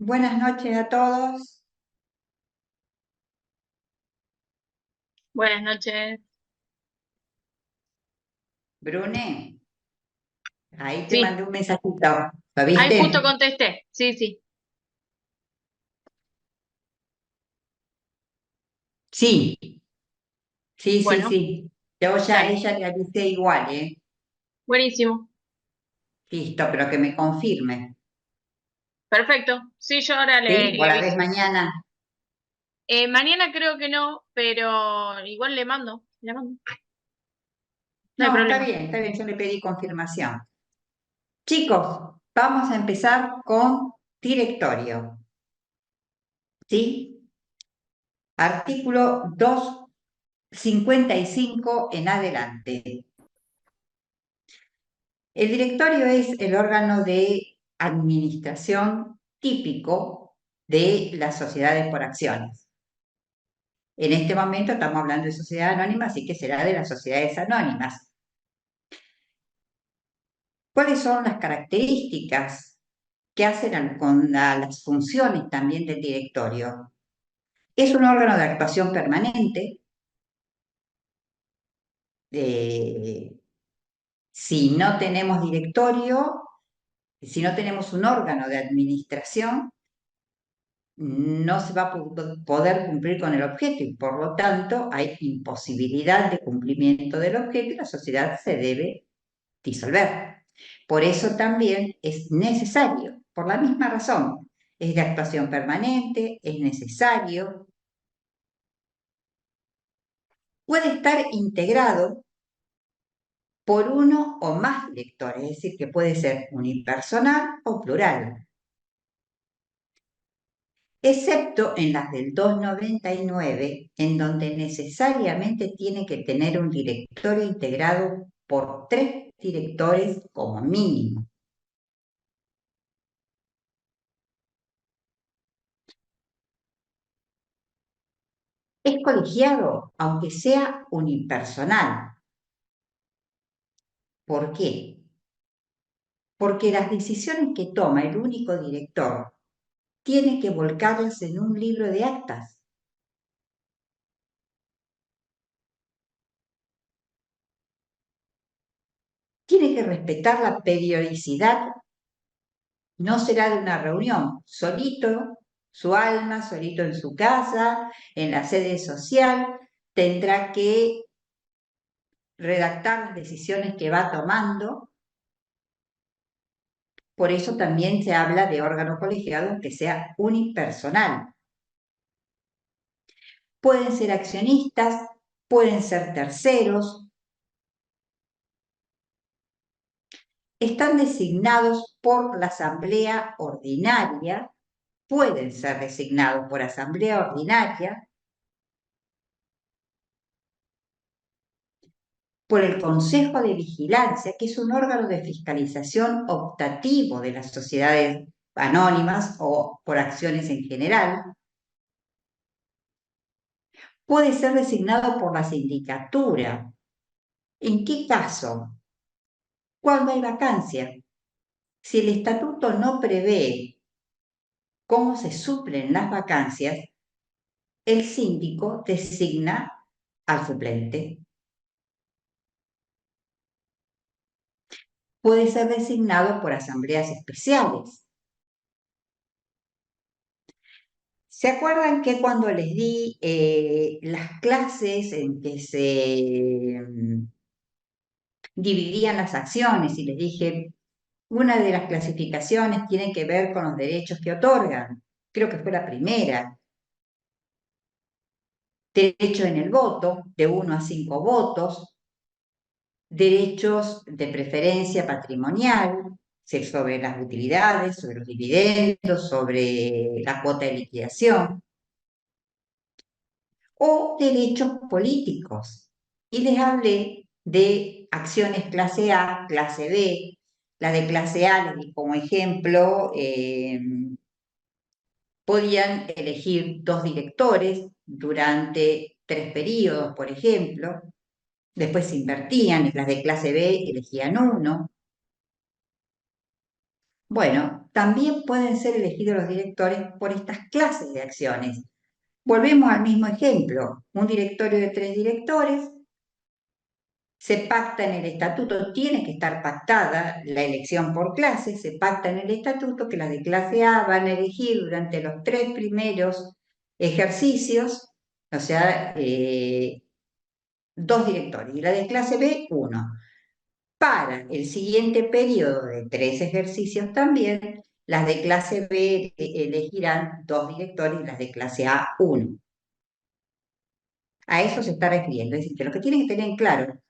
Buenas noches a todos. Buenas noches. Brune, ahí te Sí, mandé un mensajito. ¿Lo ahí justo viste? contesté. Sí, sí. Sí, sí, sí, Bueno, sí. Yo ya a dale. ella le avisé igual, ¿eh? Buenísimo. Listo, pero que me confirme. Perfecto. Sí, yo ahora ¿Sí? ¿O le la ves aviso. mañana? Mañana creo que no, pero igual le mando. Le mando. No hay No, problema. está bien, yo le pedí confirmación. Chicos, vamos a empezar con directorio. ¿Sí? Artículo 255 en adelante. El directorio es el órgano de administración típico de las sociedades por acciones. En este momento estamos hablando de sociedad anónima, así que será de las sociedades anónimas. ¿Cuáles son las características que hacen a las funciones también del directorio? Es un órgano de actuación permanente. Si no tenemos directorio, si no tenemos un órgano de administración, no se va a poder cumplir con el objeto y por lo tanto hay imposibilidad de cumplimiento del objeto y la sociedad se debe disolver. Por eso también es necesario, por la misma razón, es de actuación permanente, es necesario, puede estar integrado por uno o más directores, es decir, que puede ser unipersonal o plural, excepto en las del 299, en donde necesariamente tiene que tener un directorio integrado por 3 directores como mínimo. Es colegiado, aunque sea unipersonal. ¿Por qué? Porque las decisiones que toma el único director tiene que volcarlas en un libro de actas. Tiene que respetar la periodicidad. No será de una reunión, solito, su alma, solito en su casa, en la sede social, tendrá que redactar las decisiones que va tomando. Por eso también se habla de órgano colegiado que sea unipersonal. Pueden ser accionistas, pueden ser terceros, están designados por la asamblea ordinaria, pueden ser designados por asamblea ordinaria, por el Consejo de Vigilancia, que es un órgano de fiscalización optativo de las sociedades anónimas o por acciones en general. Puede ser designado por la sindicatura. ¿En qué caso? Cuando hay vacancia. Si el estatuto no prevé cómo se suplen las vacancias, el síndico designa al suplente. Puede ser designado por asambleas especiales. ¿Se acuerdan que cuando les di las clases en que se dividían las acciones y les dije, una de las clasificaciones tiene que ver con los derechos que otorgan? Creo que fue la primera. Derecho en el voto, de 1 a 5 votos, derechos de preferencia patrimonial, sobre las utilidades, sobre los dividendos, sobre la cuota de liquidación, o derechos políticos. Y les hablé de acciones clase A, clase B. La de clase A, les di como ejemplo, podían elegir 2 directores durante 3 periodos, por ejemplo. Después se invertían, las de clase B elegían uno. Bueno, también pueden ser elegidos los directores por estas clases de acciones. Volvemos al mismo ejemplo, un directorio de 3 directores, se pacta en el estatuto, tiene que estar pactada la elección por clase, se pacta en el estatuto que las de clase A van a elegir durante los 3 primeros ejercicios, o sea, 2 directores, y la de clase B, 1. Para el siguiente periodo de 3 ejercicios también, las de clase B elegirán 2 directores y las de clase A, 1. A eso se está refiriendo. Es decir, que lo que tienen que tener en claro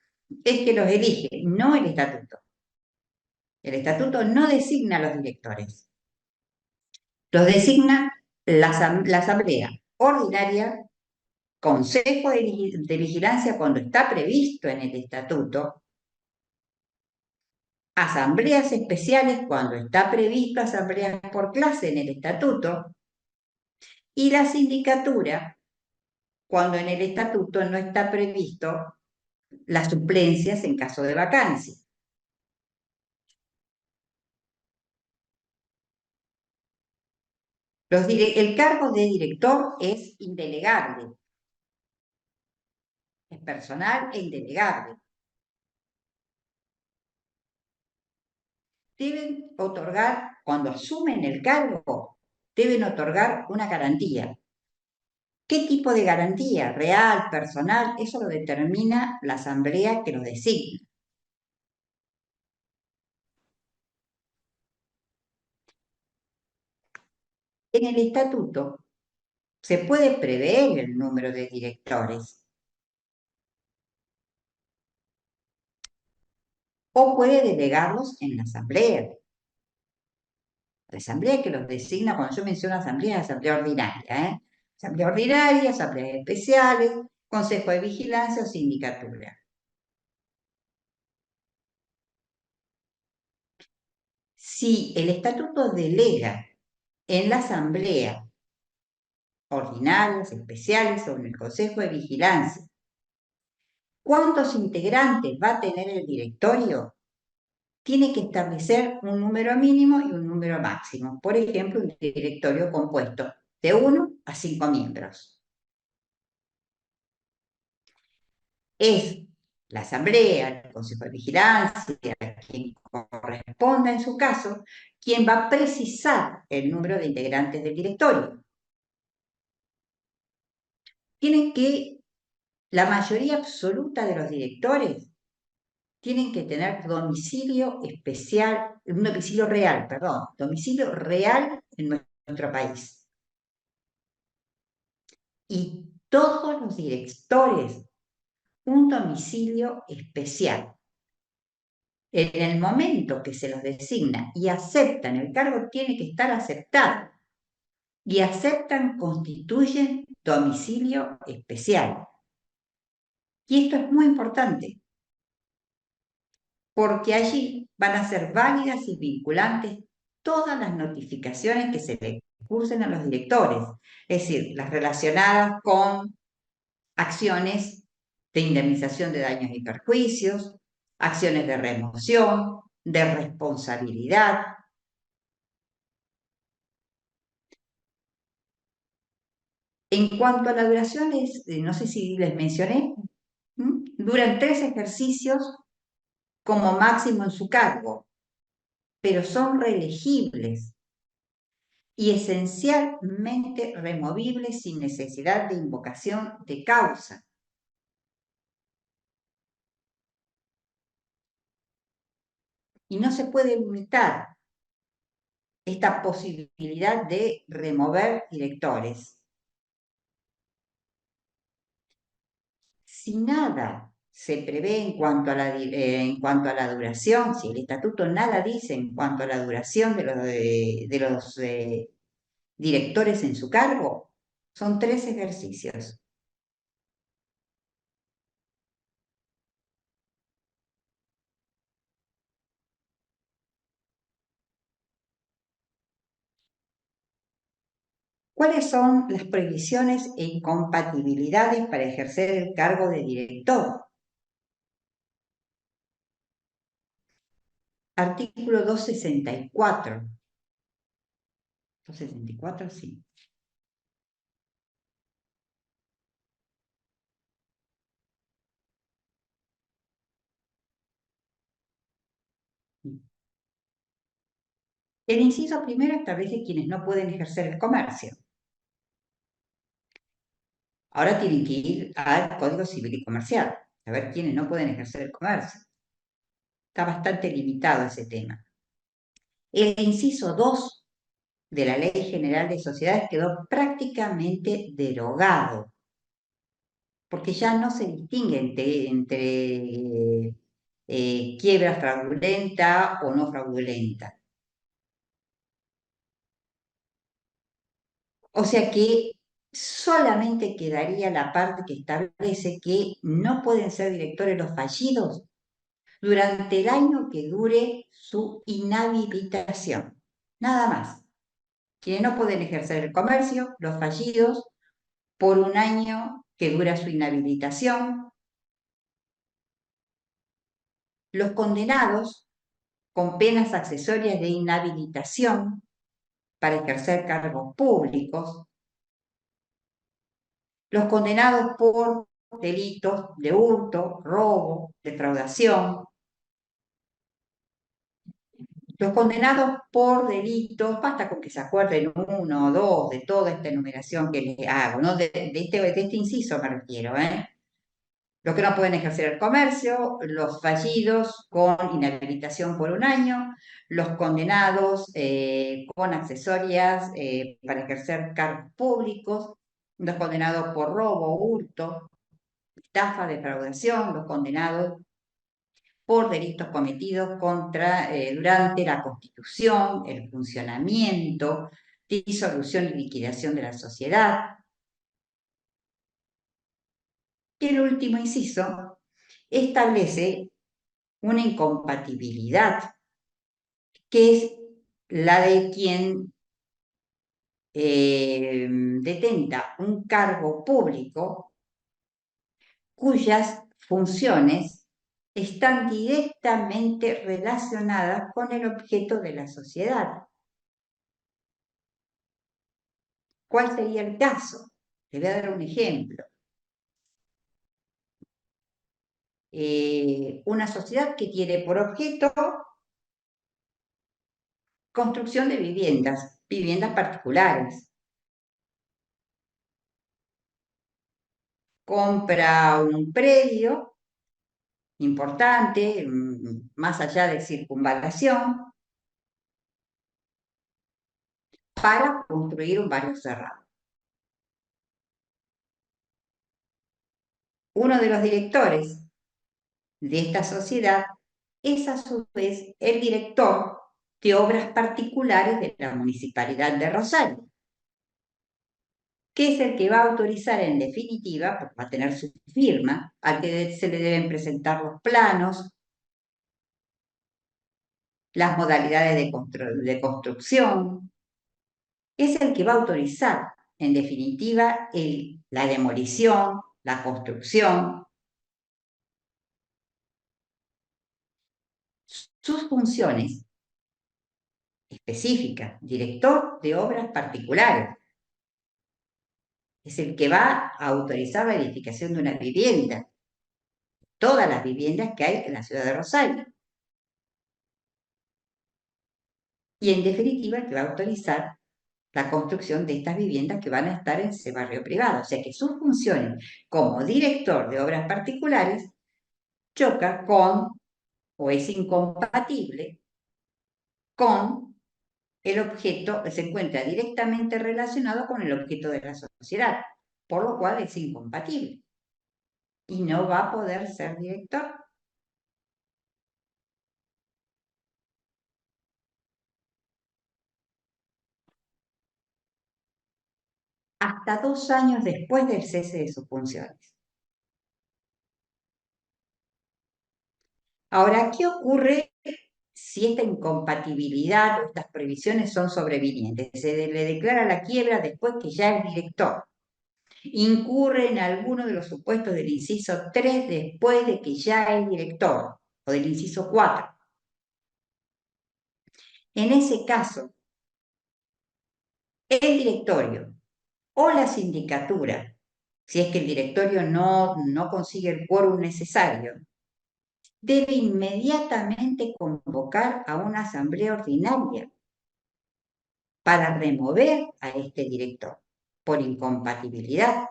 es que los elige, no el estatuto. El estatuto no designa a los directores. Los designa la asamblea ordinaria, consejo de vigilancia cuando está previsto en el estatuto, asambleas especiales cuando está previsto asambleas por clase en el estatuto, y la sindicatura cuando en el estatuto no está previsto las suplencias en caso de vacancia. El cargo de director es indelegable, es personal e indelegable. Deben otorgar, cuando asumen el cargo, deben otorgar una garantía. ¿Qué tipo de garantía? ¿Real, personal? Eso lo determina la asamblea que lo designa. En el estatuto se puede prever el número de directores o puede delegarlos en la asamblea. La asamblea que los designa, cuando yo menciono asamblea, es asamblea ordinaria, Asamblea ordinaria, asambleas especiales, consejo de vigilancia o sindicatura. Si el estatuto delega en la asamblea ordinarias, especiales o en el consejo de vigilancia, ¿cuántos integrantes va a tener el directorio? Tiene que establecer un número mínimo y un número máximo. Por ejemplo, un directorio compuesto de 1 a 5 miembros. Es la asamblea, el consejo de vigilancia, quien corresponda en su caso, quien va a precisar el número de integrantes del directorio. Tienen que, la mayoría absoluta de los directores tienen que tener domicilio especial, un domicilio real, perdón, domicilio real en nuestro país. Y todos los directores un domicilio especial. En el momento que se los designa y aceptan, el cargo tiene que estar aceptado. Y aceptan, constituyen domicilio especial. Y esto es muy importante, porque allí van a ser válidas y vinculantes todas las notificaciones que se le cursen a los directores, es decir, las relacionadas con acciones de indemnización de daños y perjuicios, acciones de remoción, de responsabilidad. En cuanto a la duración, no sé si les mencioné, duran 3 ejercicios como máximo en su cargo, pero son reelegibles y esencialmente removibles sin necesidad de invocación de causa. Y no se puede limitar esta posibilidad de remover directores. Si nada se prevé en cuanto a la duración, si el estatuto nada dice en cuanto a la duración de los directores en su cargo, son 3 ejercicios. ¿Cuáles son las prohibiciones e incompatibilidades para ejercer el cargo de director? Artículo 264. 164, sí. El inciso primero establece quienes no pueden ejercer el comercio. Ahora tienen que ir al Código Civil y Comercial, a ver quiénes no pueden ejercer el comercio. Está bastante limitado ese tema. El inciso 2 de la Ley General de Sociedades quedó prácticamente derogado, porque ya no se distingue entre quiebra fraudulenta o no fraudulenta. O sea que solamente quedaría la parte que establece que no pueden ser directores los fallidos durante el año que dure su inhabilitación. Nada más. Quienes no pueden ejercer el comercio, los fallidos, por un año que dura su inhabilitación, los condenados con penas accesorias de inhabilitación para ejercer cargos públicos, los condenados por delitos de hurto, robo, defraudación, los condenados por delitos, basta con que se acuerden uno o dos de toda esta enumeración que les hago, ¿no? De este inciso me refiero, ¿eh? Los que no pueden ejercer el comercio, los fallidos con inhabilitación por un año, los condenados con accesorias para ejercer cargos públicos, los condenados por robo, hurto, estafa, defraudación, los condenados por delitos cometidos durante la constitución, el funcionamiento, disolución y liquidación de la sociedad. Y el último inciso establece una incompatibilidad, que es la de quien detenta un cargo público cuyas funciones están directamente relacionadas con el objeto de la sociedad. ¿Cuál sería el caso? Le voy a dar un ejemplo. Una sociedad que tiene por objeto construcción de viviendas particulares. Compra un predio importante, más allá de circunvalación, para construir un barrio cerrado. Uno de los directores de esta sociedad es a su vez el director de obras particulares de la Municipalidad de Rosario, que es el que va a autorizar en definitiva, porque va a tener su firma, al que se le deben presentar los planos, las modalidades de construcción, es el que va a autorizar en definitiva la demolición, la construcción. Sus funciones específicas, director de obras particulares, es el que va a autorizar la edificación de una vivienda, todas las viviendas que hay en la ciudad de Rosario. Y en definitiva, el que va a autorizar la construcción de estas viviendas que van a estar en ese barrio privado. O sea que sus funciones como director de obras particulares choca con o es incompatible con el objeto, se encuentra directamente relacionado con el objeto de la sociedad, por lo cual es incompatible y no va a poder ser director. Hasta 2 años después del cese de sus funciones. Ahora, ¿qué ocurre si esta incompatibilidad o estas prohibiciones son sobrevinientes? Se le declara la quiebra después que ya es director. Incurre en alguno de los supuestos del inciso 3 después de que ya es director, o del inciso 4. En ese caso, el directorio o la sindicatura, si es que el directorio no consigue el quórum necesario, debe inmediatamente convocar a una asamblea ordinaria para remover a este director por incompatibilidad.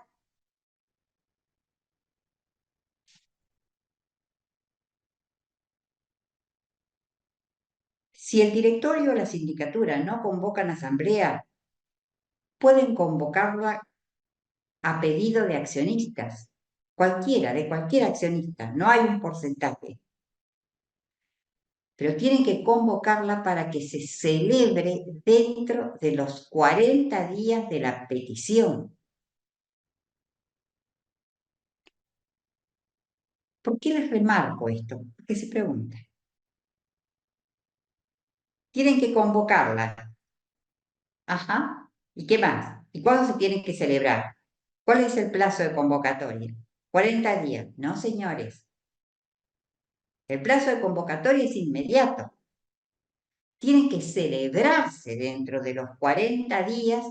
Si el directorio o la sindicatura no convocan asamblea, pueden convocarla a pedido de accionistas, cualquiera, de cualquier accionista, no hay un porcentaje, pero tienen que convocarla para que se celebre dentro de los 40 días de la petición. ¿Por qué les remarco esto? Porque se pregunta. Tienen que convocarla. Ajá. ¿Y qué más? ¿Y cuándo se tienen que celebrar? ¿Cuál es el plazo de convocatoria? 40 días. No, señores. El plazo de convocatoria es inmediato. Tiene que celebrarse dentro de los 40 días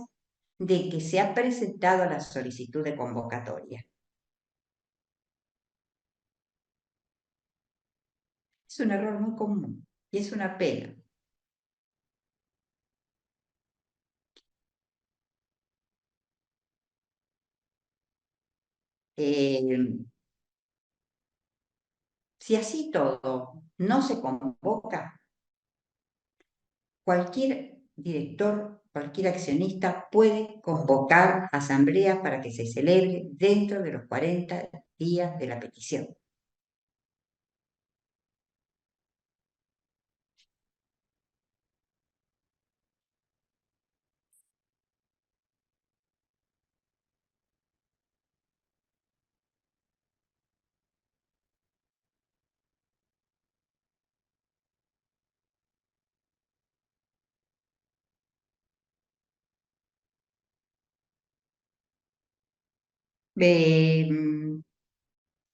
de que se ha presentado la solicitud de convocatoria. Es un error muy común y es una pena. Si así todo no se convoca, cualquier director, cualquier accionista puede convocar asambleas para que se celebre dentro de los 40 días de la petición.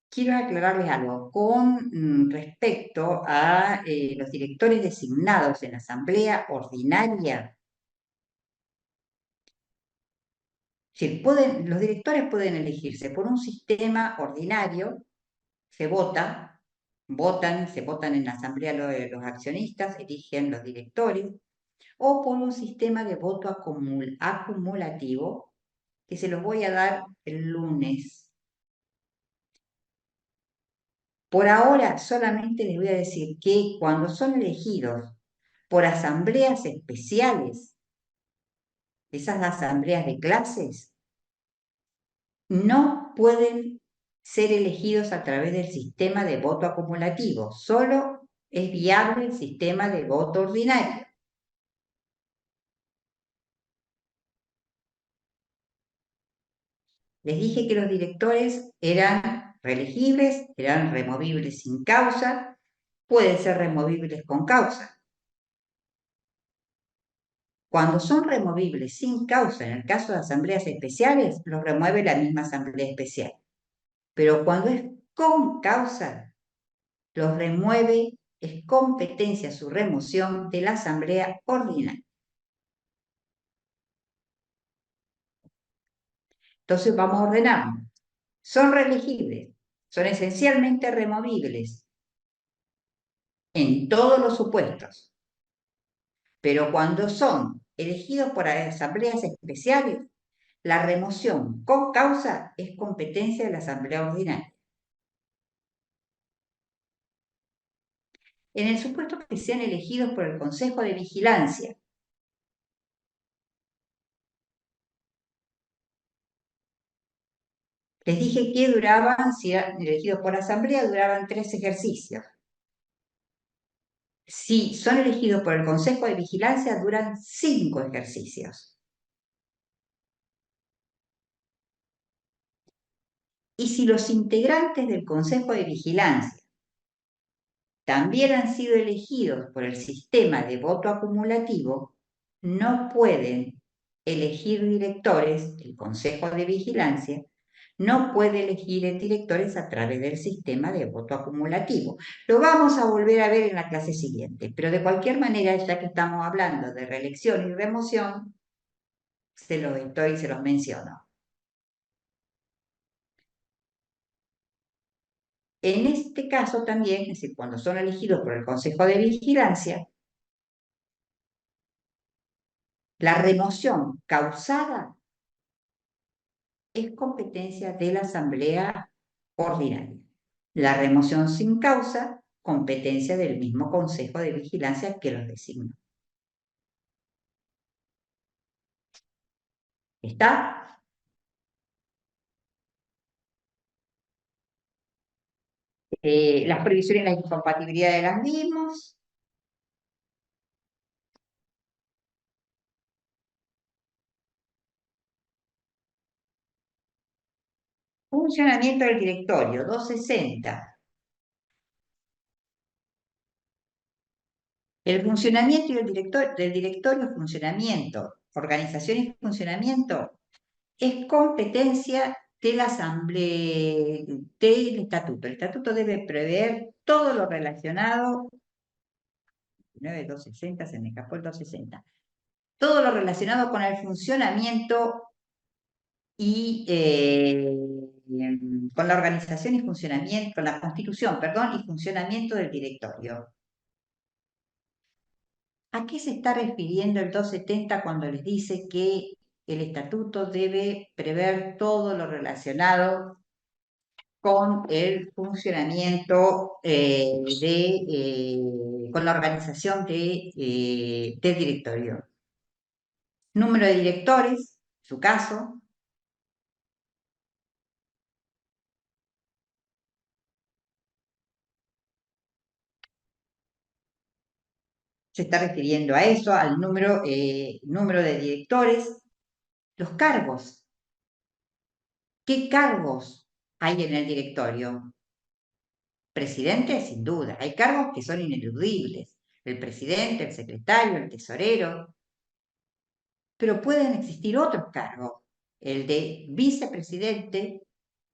Quiero aclararles algo con respecto a los directores designados en la asamblea ordinaria. Los directores pueden elegirse por un sistema ordinario, se se votan en la asamblea los accionistas, eligen los directores, o por un sistema de voto acumulativo, que se los voy a dar el lunes. Por ahora solamente les voy a decir que cuando son elegidos por asambleas especiales, esas asambleas de clases, no pueden ser elegidos a través del sistema de voto acumulativo, solo es viable el sistema de voto ordinario. Les dije que los directores eran reelegibles, eran removibles sin causa, pueden ser removibles con causa. Cuando son removibles sin causa, en el caso de asambleas especiales, los remueve la misma asamblea especial. Pero cuando es con causa, los remueve, es competencia su remoción de la asamblea ordinaria. Entonces vamos a ordenarnos. Son reelegibles, son esencialmente removibles en todos los supuestos. Pero cuando son elegidos por asambleas especiales, la remoción con causa es competencia de la asamblea ordinaria. En el supuesto que sean elegidos por el Consejo de Vigilancia, les dije que duraban, si eran elegidos por asamblea, duraban 3 ejercicios. Si son elegidos por el Consejo de Vigilancia, duran 5 ejercicios. Y si los integrantes del Consejo de Vigilancia también han sido elegidos por el sistema de voto acumulativo, no pueden elegir directores, el Consejo de Vigilancia no puede elegir directores a través del sistema de voto acumulativo. Lo vamos a volver a ver en la clase siguiente, pero de cualquier manera, ya que estamos hablando de reelección y remoción, se los menciono. En este caso también, es decir, cuando son elegidos por el Consejo de Vigilancia, la remoción causada es competencia de la Asamblea Ordinaria. La remoción sin causa, competencia del mismo Consejo de Vigilancia que los designó. ¿Está? Las previsiones y la incompatibilidad de las mismas. Funcionamiento del directorio, 260. El funcionamiento y del directorio, funcionamiento, organización y funcionamiento, es competencia de la Asamblea del Estatuto. El Estatuto debe prever todo lo relacionado, 9260, se me escapó el 260, todo lo relacionado con el funcionamiento y con la organización y funcionamiento, con la constitución, perdón, y funcionamiento del directorio. ¿A qué se está refiriendo el 270 cuando les dice que el estatuto debe prever todo lo relacionado con el funcionamiento con la organización del directorio? Número de directores, su caso, se está refiriendo a eso, al número de directores, los cargos. ¿Qué cargos hay en el directorio? Presidente, sin duda. Hay cargos que son ineludibles. El presidente, el secretario, el tesorero. Pero pueden existir otros cargos. El de vicepresidente,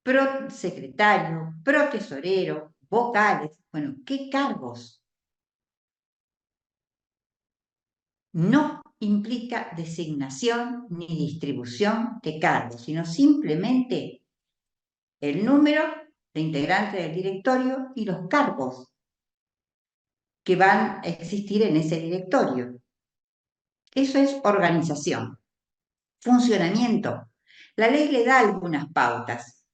prosecretario, protesorero, vocales. Bueno, ¿qué cargos? No implica designación ni distribución de cargos, sino simplemente el número de integrantes del directorio y los cargos que van a existir en ese directorio. Eso es organización. Funcionamiento. La ley le da algunas pautas,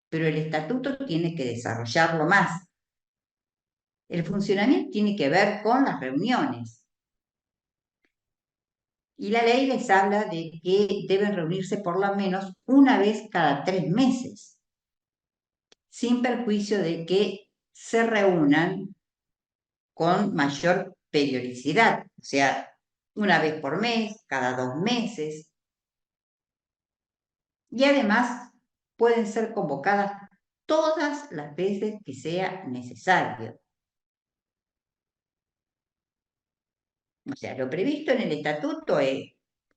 pero el estatuto tiene que desarrollarlo más. El funcionamiento tiene que ver con las reuniones. Y la ley les habla de que deben reunirse por lo menos una vez cada 3 meses, sin perjuicio de que se reúnan con mayor periodicidad, o sea, una vez por mes, cada 2 meses. Y además pueden ser convocadas todas las veces que sea necesario. O sea, lo previsto en el estatuto es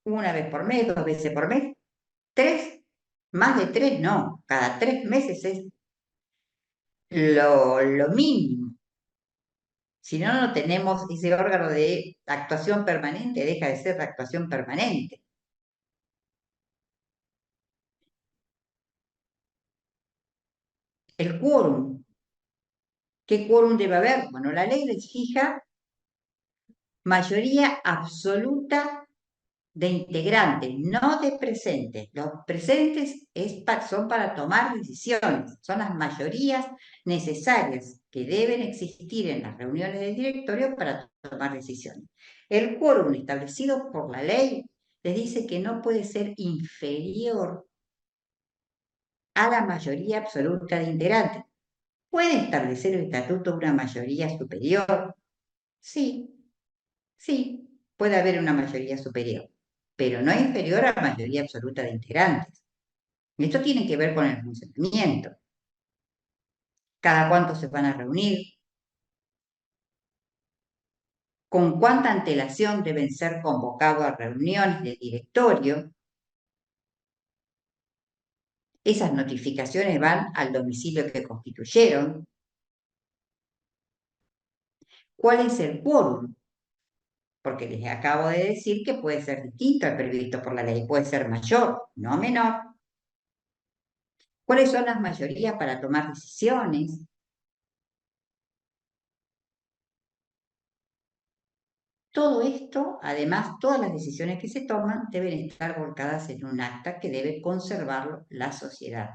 una vez por mes, 2 veces por mes, 3, más de 3 no, cada 3 meses es lo mínimo. Si no, no tenemos ese órgano de actuación permanente, deja de ser de actuación permanente. El quórum. ¿Qué quórum debe haber? Bueno, la ley les fija mayoría absoluta de integrantes, no de presentes. Los presentes son para tomar decisiones, son las mayorías necesarias que deben existir en las reuniones del directorio para tomar decisiones. El quórum establecido por la ley les dice que no puede ser inferior a la mayoría absoluta de integrantes. ¿Puede establecer el estatuto una mayoría superior? Sí, sí, puede haber una mayoría superior, pero no inferior a la mayoría absoluta de integrantes. Esto tiene que ver con el funcionamiento. ¿Cada cuánto se van a reunir? ¿Con cuánta antelación deben ser convocados a reuniones de directorio? Esas notificaciones van al domicilio que constituyeron. ¿Cuál es el quórum? porque les acabo de decir que puede ser distinto al previsto por la ley, puede ser mayor, no menor. ¿Cuáles son las mayorías para tomar decisiones? Todo esto, además, todas las decisiones que se toman deben estar volcadas en un acta que debe conservarlo la sociedad.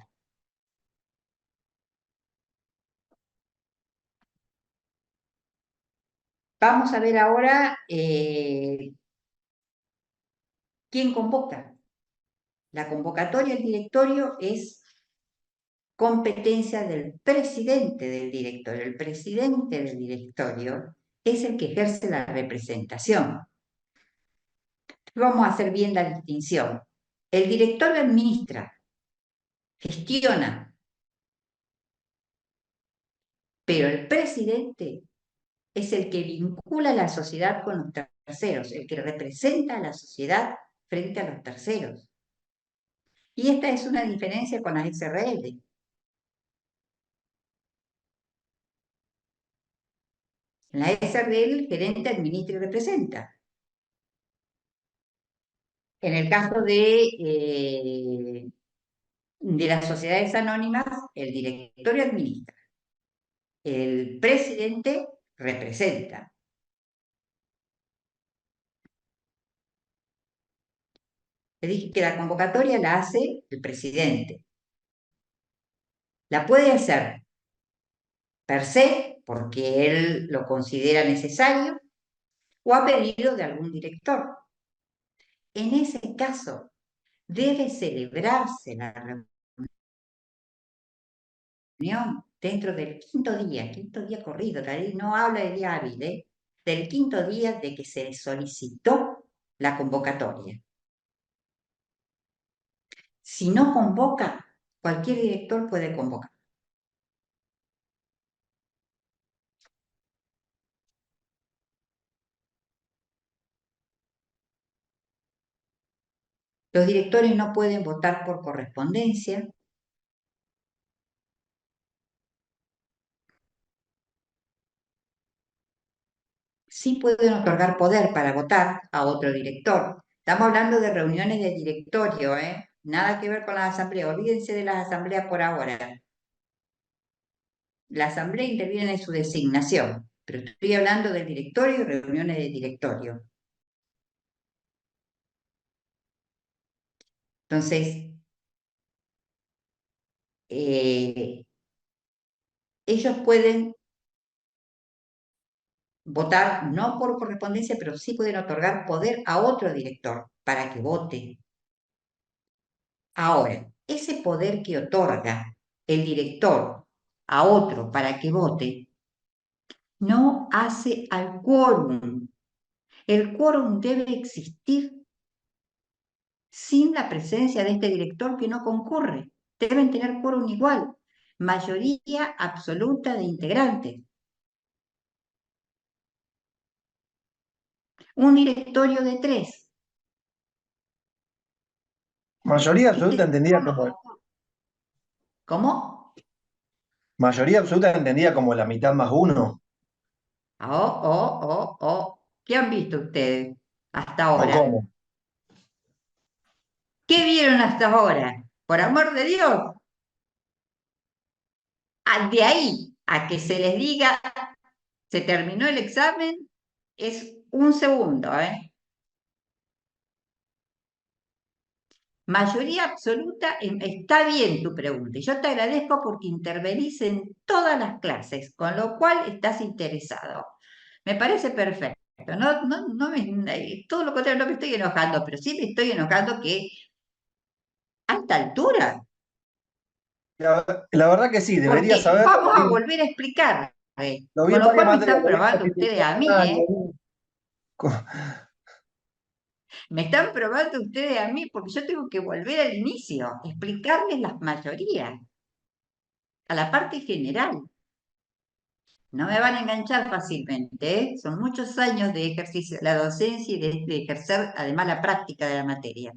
Vamos a ver ahora quién convoca. La convocatoria del directorio es competencia del presidente del directorio. El presidente del directorio es el que ejerce la representación. Vamos a hacer bien la distinción. El directorio administra, gestiona, pero el presidente es el que vincula a la sociedad con los terceros, el que representa a la sociedad frente a los terceros. Y esta es una diferencia con las SRL. En la SRL el gerente administra y representa. En el caso de las sociedades anónimas, el directorio administra, el presidente representa. Le dije que la convocatoria la hace el presidente. La puede hacer per se, porque él lo considera necesario, o a pedido de algún director. En ese caso, debe celebrarse la reunión dentro del quinto día corrido, la ley no habla de día hábil, del quinto día de que se solicitó la convocatoria. Si no convoca, cualquier director puede convocar. Los directores no pueden votar por correspondencia. Sí pueden otorgar poder para votar a otro director. Estamos hablando de reuniones de directorio, ¿eh? Nada que ver con las asambleas. Olvídense de las asambleas por ahora. La asamblea interviene en su designación, pero estoy hablando del directorio y reuniones de directorio. Entonces, ellos pueden votar no por correspondencia, pero sí pueden otorgar poder a otro director para que vote. Ahora, ese poder que otorga el director a otro para que vote, no hace al quórum. El quórum debe existir sin la presencia de este director que no concurre. Deben tener quórum igual, mayoría absoluta de integrantes. Un directorio de 3. Mayoría absoluta entendida como, ¿Cómo? mayoría absoluta entendida como la mitad más uno. ¿Qué han visto ustedes hasta ¿O ahora? cómo? ¿Qué vieron hasta ahora? Por amor de Dios. De ahí a que se les diga, se terminó el examen, es un segundo, ¿eh? Mayoría absoluta, está bien tu pregunta. Y yo te agradezco porque intervenís en todas las clases, con lo cual estás interesado. Me parece perfecto. Todo lo contrario, no me estoy enojando, pero sí me estoy enojando que a esta altura, La verdad que sí, debería porque saberlo. vamos a volver a explicar. Lo vi Con en lo varias cual me materias, están lo vi en probando ustedes a mí, constitucional, ¿eh? co- Me están probando ustedes a mí porque yo tengo que volver al inicio, explicarles las mayorías, a la parte general. No me van a enganchar fácilmente, ¿eh? Son muchos años de ejercicio, la docencia y de ejercer además la práctica de la materia.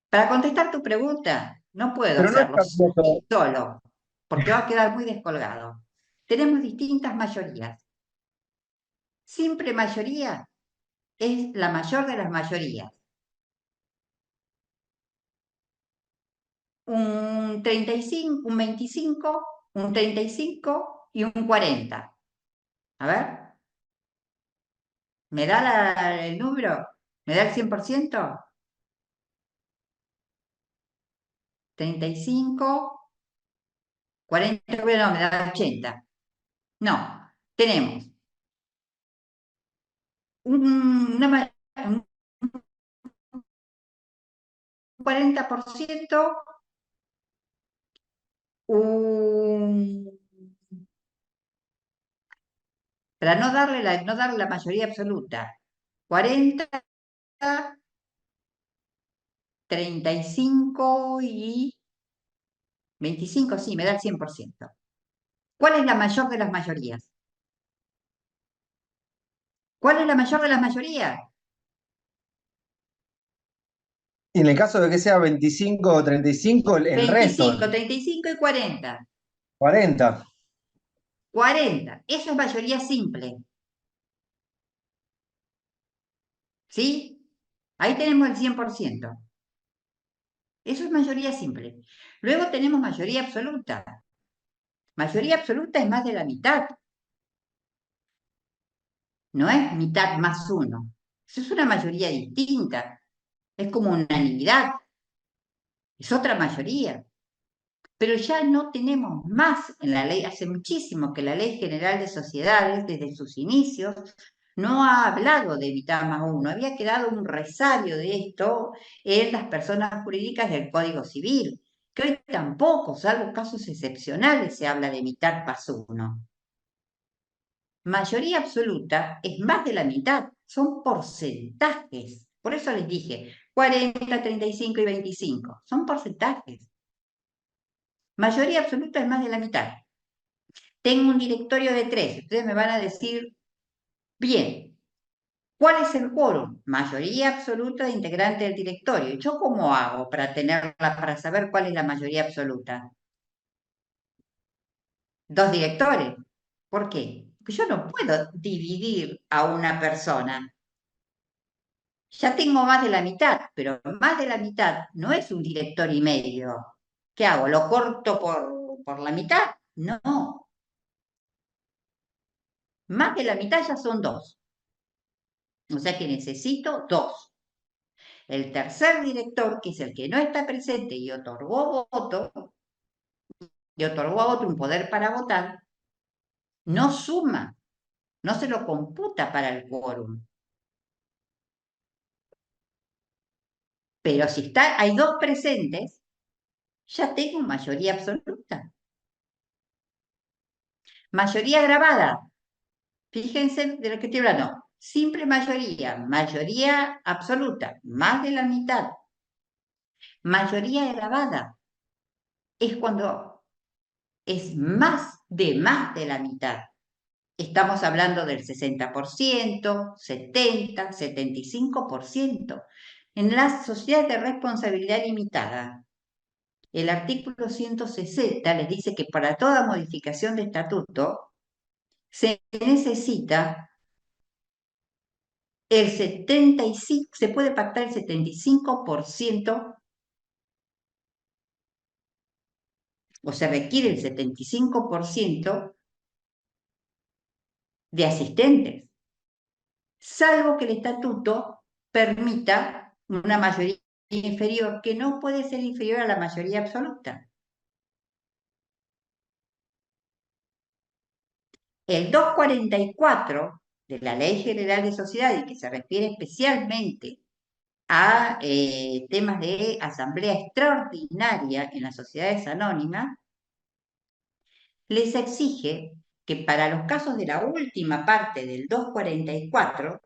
Para contestar tu pregunta, no puedo Pero no es hacerlo capcioso. solo, porque va a quedar muy descolgado. Tenemos distintas mayorías. Simple mayoría es la mayor de las mayorías. Un 35, un 25, un 35 y un 40. A ver, ¿me da el número? ¿Me da el 100%? 35, 40, no, me da 80. No, tenemos un 40%, para no darle la mayoría absoluta, 40, 35 y 25, sí, me da el 100%. ¿Cuál es la mayor de las mayorías? ¿Cuál es la mayor de las mayorías? Y en el caso de que sea 25 o 35, el resto, 25, 35 y 40. 40. 40. Eso es mayoría simple. ¿Sí? Ahí tenemos el 100%. Eso es mayoría simple. Luego tenemos mayoría absoluta. Mayoría absoluta es más de la mitad. No es mitad más uno. Eso es una mayoría distinta. Es como unanimidad. Es otra mayoría. Pero ya no tenemos más en la ley. Hace muchísimo que la Ley General de Sociedades, desde sus inicios, no ha hablado de mitad más uno. Había quedado un resabio de esto en las personas jurídicas del Código Civil, que hoy tampoco, salvo casos excepcionales, se habla de mitad más uno. Mayoría absoluta es más de la mitad, son porcentajes. Por eso les dije 40, 35 y 25. Son porcentajes. Mayoría absoluta es más de la mitad. Tengo un directorio de 3. Ustedes me van a decir, bien, ¿cuál es el quórum? Mayoría absoluta de integrantes del directorio. ¿Yo cómo hago para saber cuál es la mayoría absoluta? 2 directores. ¿Por qué? Porque yo no puedo dividir a una persona. Ya tengo más de la mitad, pero más de la mitad no es un director y medio. ¿Qué hago? ¿Lo corto por la mitad? No. Más de la mitad ya son 2. O sea que necesito 2. El tercer director, que es el que no está presente y otorgó voto, y otorgó a otro un poder para votar, no suma, no se lo computa para el quórum. Pero si hay 2 presentes, ya tengo mayoría absoluta. Mayoría grabada. Fíjense de lo que estoy hablando. Simple mayoría, mayoría absoluta, más de la mitad. Mayoría grabada es cuando es más de la mitad. Estamos hablando del 60%, 70, 75%. En las sociedades de responsabilidad limitada, el artículo 160 les dice que para toda modificación de estatuto se necesita el 75, se puede pactar el 75%, o se requiere el 75% de asistentes, salvo que el estatuto permita una mayoría inferior, que no puede ser inferior a la mayoría absoluta. El 244 de la Ley General de Sociedades, que se refiere especialmente a temas de asamblea extraordinaria en las sociedades anónimas, les exige que para los casos de la última parte del 244,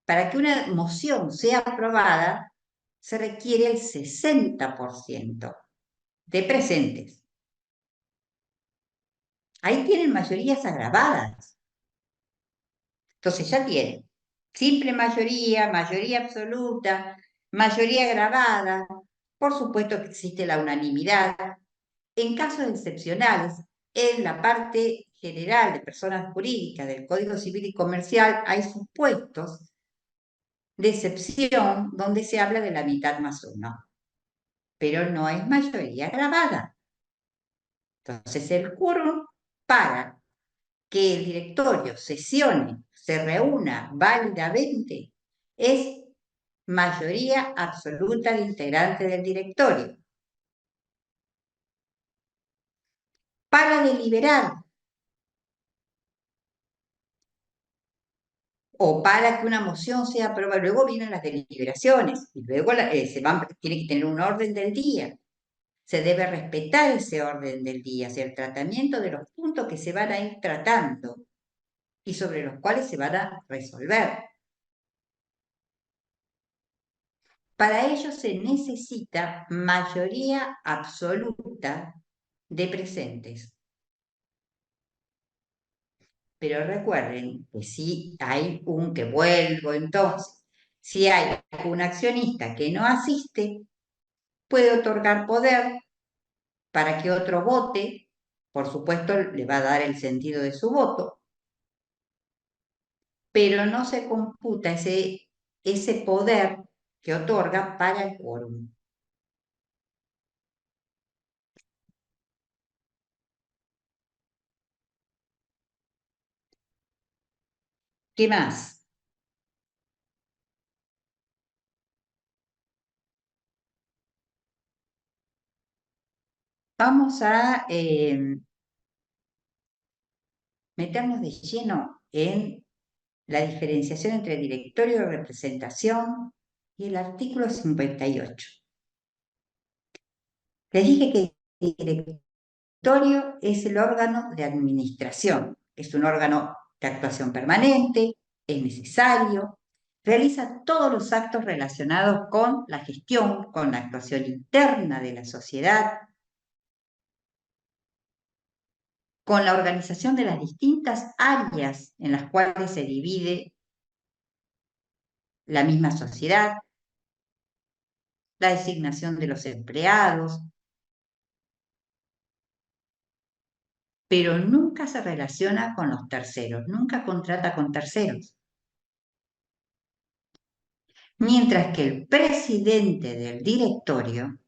para que una moción sea aprobada, se requiere el 60% de presentes. Ahí tienen mayorías agravadas. Entonces ya tienen simple mayoría, mayoría absoluta, mayoría agravada. Por supuesto que existe la unanimidad. En casos excepcionales, en la parte General de Personas Jurídicas del Código Civil y Comercial hay supuestos de excepción donde se habla de la mitad más uno, pero no es mayoría agravada. Entonces el quórum para que el directorio sesione, se reúna válidamente, es mayoría absoluta de integrantes del directorio. Para deliberar o para que una moción sea aprobada, luego vienen las deliberaciones y luego tiene que tener un orden del día. Se debe respetar ese orden del día, hacer el tratamiento de los puntos que se van a ir tratando y sobre los cuales se van a resolver. Para ello se necesita mayoría absoluta de presentes. Pero recuerden que si hay que vuelvo entonces, si hay un accionista que no asiste, puede otorgar poder para que otro vote, por supuesto le va a dar el sentido de su voto, pero no se computa ese poder que otorga para el quórum. ¿Qué más? Vamos a meternos de lleno en la diferenciación entre directorio de representación y el artículo 58. Les dije que el directorio es el órgano de administración, es un órgano de actuación permanente, es necesario, realiza todos los actos relacionados con la gestión, con la actuación interna de la sociedad, con la organización de las distintas áreas en las cuales se divide la misma sociedad, la designación de los empleados, pero nunca se relaciona con los terceros, nunca contrata con terceros. Mientras que el presidente del directorio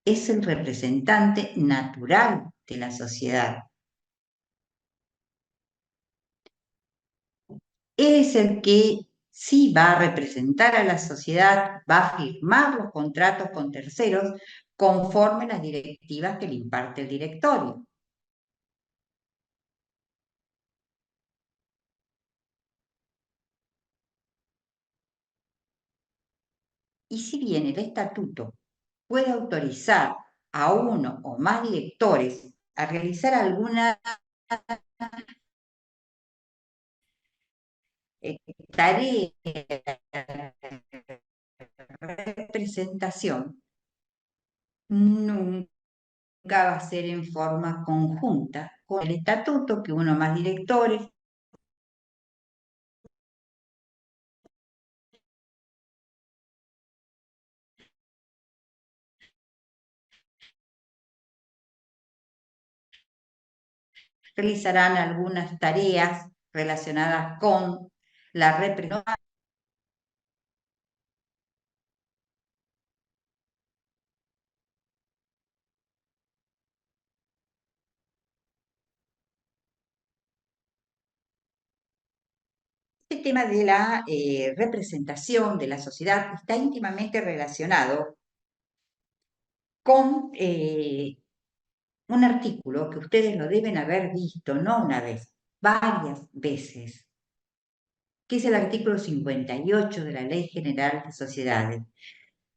es el representante natural de la sociedad. Él es el que sí va a representar a la sociedad, va a firmar los contratos con terceros conforme las directivas que le imparte el directorio. Y si bien el estatuto puede autorizar a uno o más directores a realizar alguna tarea de representación, nunca va a ser en forma conjunta con el estatuto que uno más directores realizarán algunas tareas relacionadas con la representación. El tema de la representación de la sociedad está íntimamente relacionado con un artículo que ustedes lo deben haber visto, no una vez, varias veces, que es el artículo 58 de la Ley General de Sociedades.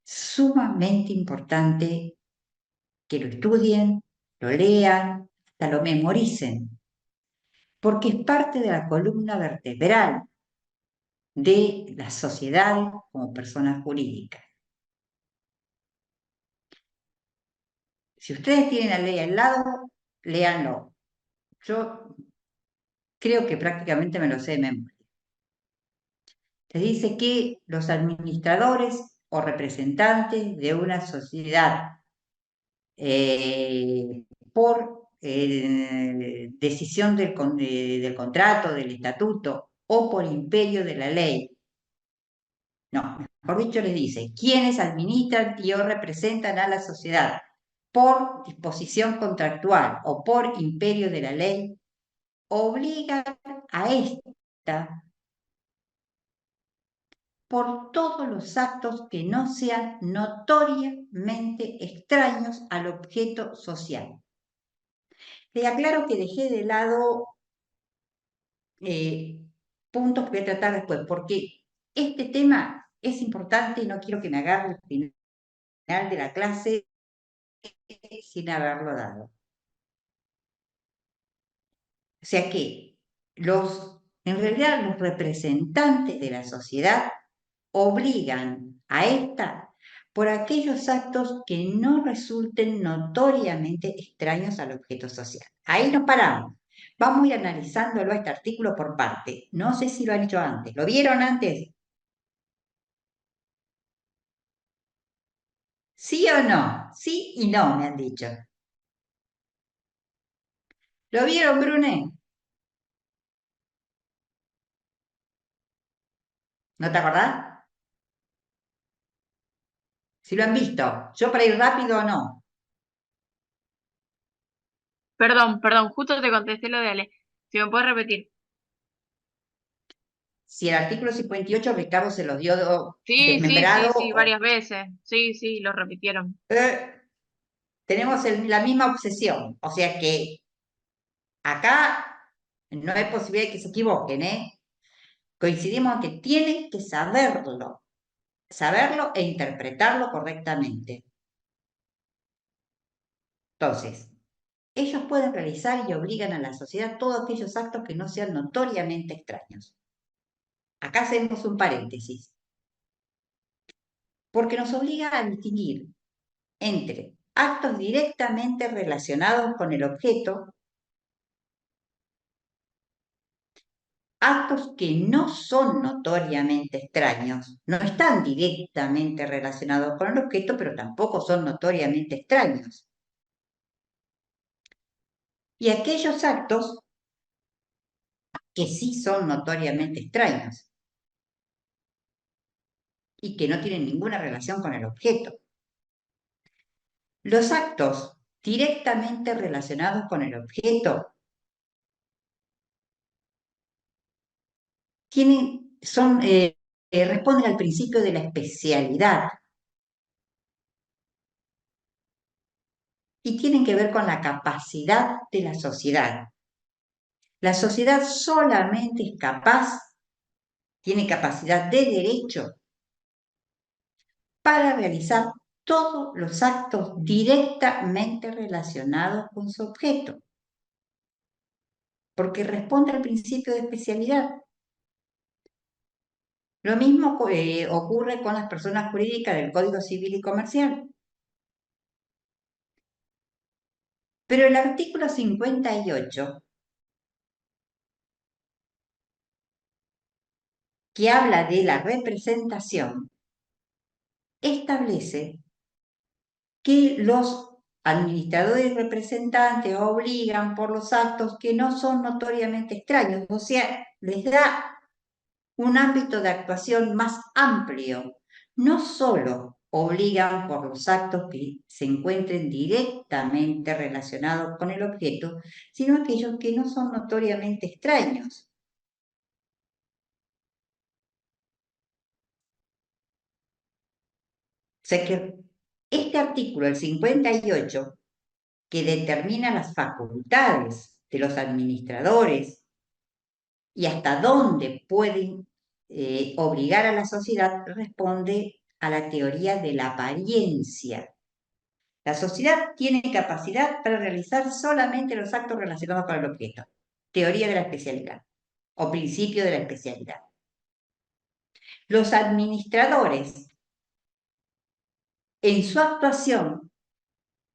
Sumamente importante que lo estudien, lo lean, hasta lo memoricen, porque es parte de la columna vertebral de la sociedad como personas jurídicas. Si ustedes tienen la ley al lado, léanlo. Yo creo que prácticamente me lo sé de memoria. Se dice que los administradores o representantes de una sociedad por decisión del contrato, del estatuto o por imperio de la ley. No, mejor dicho, les dice, quienes administran y o representan a la sociedad por disposición contractual o por imperio de la ley, obligan a esta por todos los actos que no sean notoriamente extraños al objeto social. Les aclaro que dejé de lado puntos que voy a tratar después, porque este tema es importante y no quiero que me agarre el final de la clase sin haberlo dado. O sea que en realidad los representantes de la sociedad obligan a esta por aquellos actos que no resulten notoriamente extraños al objeto social. Ahí nos paramos. Vamos a ir analizándolo este artículo por parte. No sé si lo han hecho antes. ¿Lo vieron antes? ¿Sí o no? Sí y no, me han dicho. ¿Lo vieron, Brune? ¿No te acordás? Si lo han visto. Yo para ir rápido o no. Perdón, justo te contesté lo de Ale. Si me puedes repetir. Si el artículo 58 Ricardo se los dio Sí, desmembrado, varias veces. Sí, lo repitieron. tenemos la misma obsesión. O sea que acá no hay posibilidad de que se equivoquen, ¿eh? Coincidimos en que tienen que saberlo e interpretarlo correctamente. Entonces, ellos pueden realizar y obligan a la sociedad todos aquellos actos que no sean notoriamente extraños. Acá hacemos un paréntesis, porque nos obliga a distinguir entre actos directamente relacionados con el objeto, actos que no son notoriamente extraños, no están directamente relacionados con el objeto, pero tampoco son notoriamente extraños. Y aquellos actos que sí son notoriamente extraños y que no tienen ninguna relación con el objeto. Los actos directamente relacionados con el objeto responden al principio de la especialidad y tienen que ver con la capacidad de la sociedad. La sociedad solamente es tiene capacidad de derecho para realizar todos los actos directamente relacionados con su objeto, porque responde al principio de especialidad. Lo mismo ocurre con las personas jurídicas del Código Civil y Comercial. Pero el artículo 58, que habla de la representación, establece que los administradores y representantes obligan por los actos que no son notoriamente extraños, o sea, les da un ámbito de actuación más amplio. No solo obligan por los actos que se encuentren directamente relacionados con el objeto, sino aquellos que no son notoriamente extraños. O sea que este artículo, el 58, que determina las facultades de los administradores y hasta dónde pueden obligar a la sociedad, responde a la teoría de la apariencia. La sociedad tiene capacidad para realizar solamente los actos relacionados con el objeto. Teoría de la especialidad o principio de la especialidad. Los administradores, en su actuación,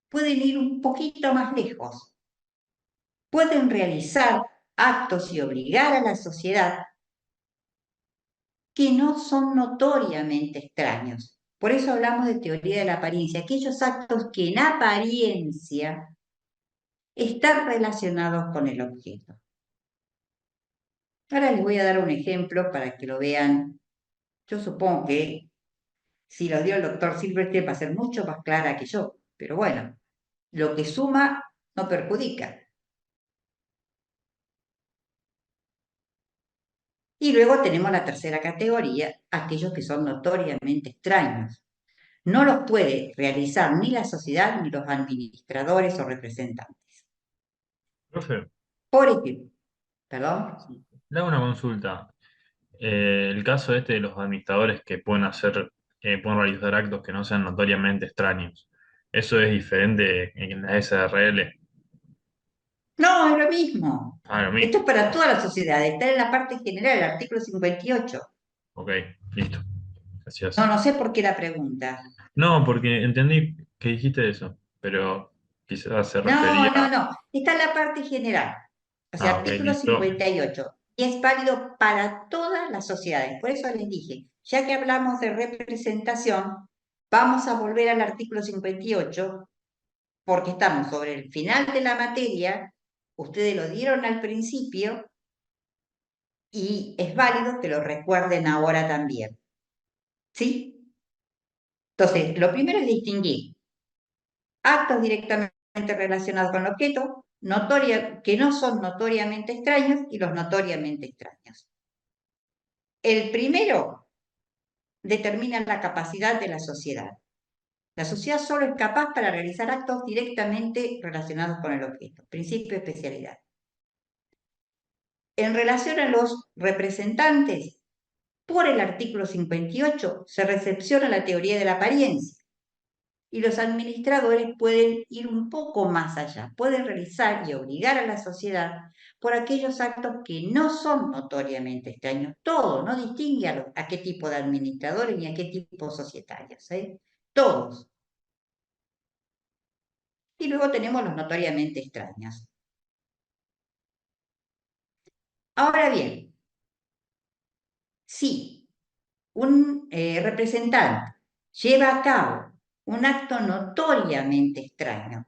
pueden ir un poquito más lejos. Pueden realizar actos y obligar a la sociedad que no son notoriamente extraños. Por eso hablamos de teoría de la apariencia, aquellos actos que en apariencia están relacionados con el objeto. Ahora les voy a dar un ejemplo para que lo vean. Yo supongo que si lo dio el doctor Silverstein va a ser mucho más clara que yo, pero bueno, lo que suma no perjudica. Y luego tenemos la tercera categoría, aquellos que son notoriamente extraños. No los puede realizar ni la sociedad ni los administradores o representantes. Profe, Por ejemplo, perdón. le hago una consulta. El caso este de los administradores que pueden realizar actos que no sean notoriamente extraños. ¿Eso es diferente en la SRL? No, es lo mismo. Ah, lo Esto mismo. es para toda la sociedad, está en la parte general, el artículo 58. Ok, listo. No, Gracias. no sé por qué la pregunta. No, porque entendí que dijiste eso, pero quizás se No, refería no, no. Está en la parte general. O sea, Ok, artículo listo. 58. Y es válido para todas las sociedades. Por eso les dije, ya que hablamos de representación, vamos a volver al artículo 58, porque estamos sobre el final de la materia. Ustedes lo dieron al principio y es válido que lo recuerden ahora también. ¿Sí? Entonces, lo primero es distinguir actos directamente relacionados con el objeto, que no son notoriamente extraños y los notoriamente extraños. El primero determina la capacidad de la sociedad. La sociedad solo es capaz para realizar actos directamente relacionados con el objeto. Principio de especialidad. En relación a los representantes, por el artículo 58 se recepciona la teoría de la apariencia. Y los administradores pueden ir un poco más allá, pueden realizar y obligar a la sociedad por aquellos actos que no son notoriamente extraños. Todo, no distingue a qué tipo de administradores ni a qué tipo societarios, ¿eh? Todos. Y luego tenemos los notoriamente extraños. Ahora bien, si un representante lleva a cabo un acto notoriamente extraño,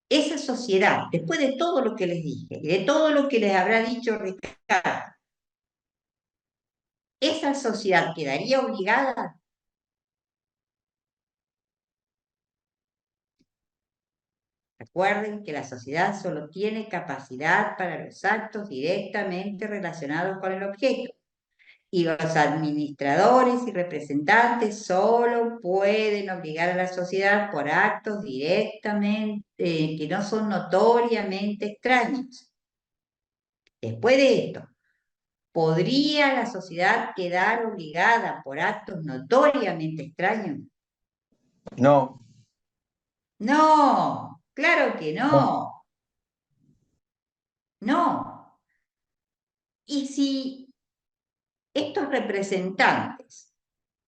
esa sociedad, después de todo lo que les dije y de todo lo que les habrá dicho Ricardo, esa sociedad quedaría obligada. Recuerden que la sociedad solo tiene capacidad para los actos directamente relacionados con el objeto y los administradores y representantes solo pueden obligar a la sociedad por actos directamente que no son notoriamente extraños. Después de esto, ¿podría la sociedad quedar obligada por actos notoriamente extraños? No, No, claro que no, no, no. Y si estos representantes,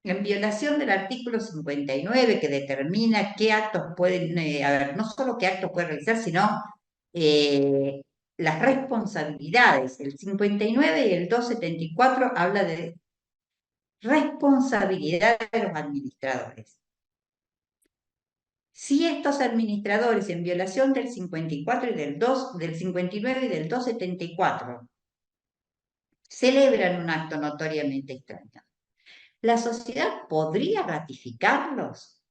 en violación del artículo 59 que determina qué actos pueden, a ver, no solo qué actos pueden realizar, sino eh, las responsabilidades, el 59 y el 274 habla de responsabilidad de los administradores. Si estos administradores, en violación del 54 y del 59 y del 274, celebran un acto notoriamente extraño, ¿la sociedad podría ratificarlos?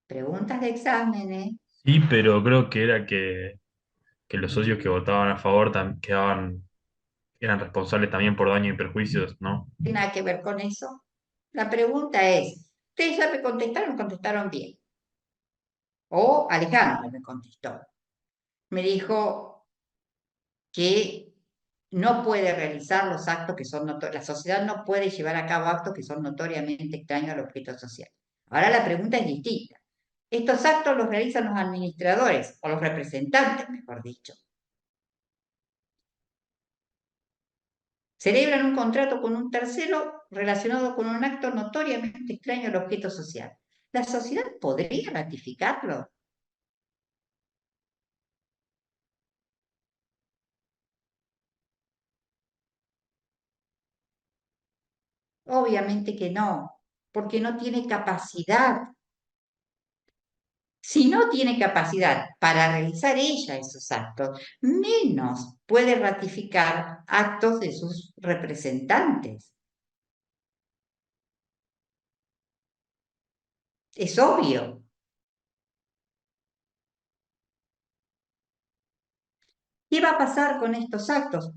Preguntas de examen, ¿eh? Sí, pero creo que era que los socios que votaban a favor eran responsables también por daño y perjuicios, ¿no? ¿Tiene nada que ver con eso? La pregunta es, ¿ustedes ya me contestaron bien? O Alejandro me contestó. Me dijo que no puede realizar los actos que son notorios, la sociedad no puede llevar a cabo actos que son notoriamente extraños al objeto social. Ahora la pregunta es distinta. Estos actos los realizan los administradores o los representantes, mejor dicho. Celebran un contrato con un tercero relacionado con un acto notoriamente extraño al objeto social. ¿La sociedad podría ratificarlo? Obviamente que no, porque no tiene capacidad. Si no tiene capacidad para realizar ella esos actos, menos puede ratificar actos de sus representantes. Es obvio. ¿Qué va a pasar con estos actos?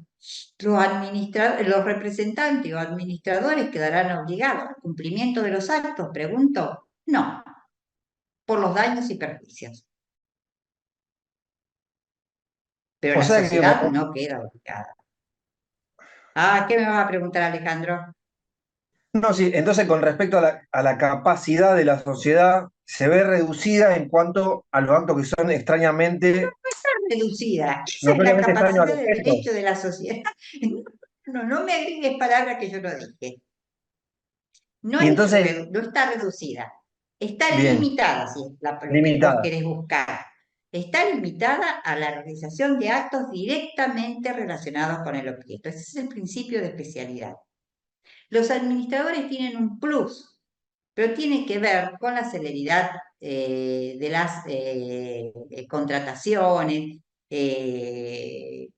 Los representantes o administradores quedarán obligados al cumplimiento de los actos, pregunto. No, por los daños y perjuicios. Pero O la sea que, sociedad no queda obligada. Ah, ¿qué me vas a preguntar, Alejandro? no, sí, entonces con respecto a la capacidad de la sociedad, se ve reducida en cuanto a los actos que son extrañamente, Reducida. Esa es la notoriamente extraños al capacidad de objeto. derecho de la sociedad. No me agregues palabras que yo no dije. No, Y entonces, no está reducida. Está bien, limitada, si es lo que vos limitada. querés buscar. Está limitada a la realización de actos directamente relacionados con el objeto. Ese es el principio de especialidad. Los administradores tienen un plus, pero tiene que ver con la celeridad de las contrataciones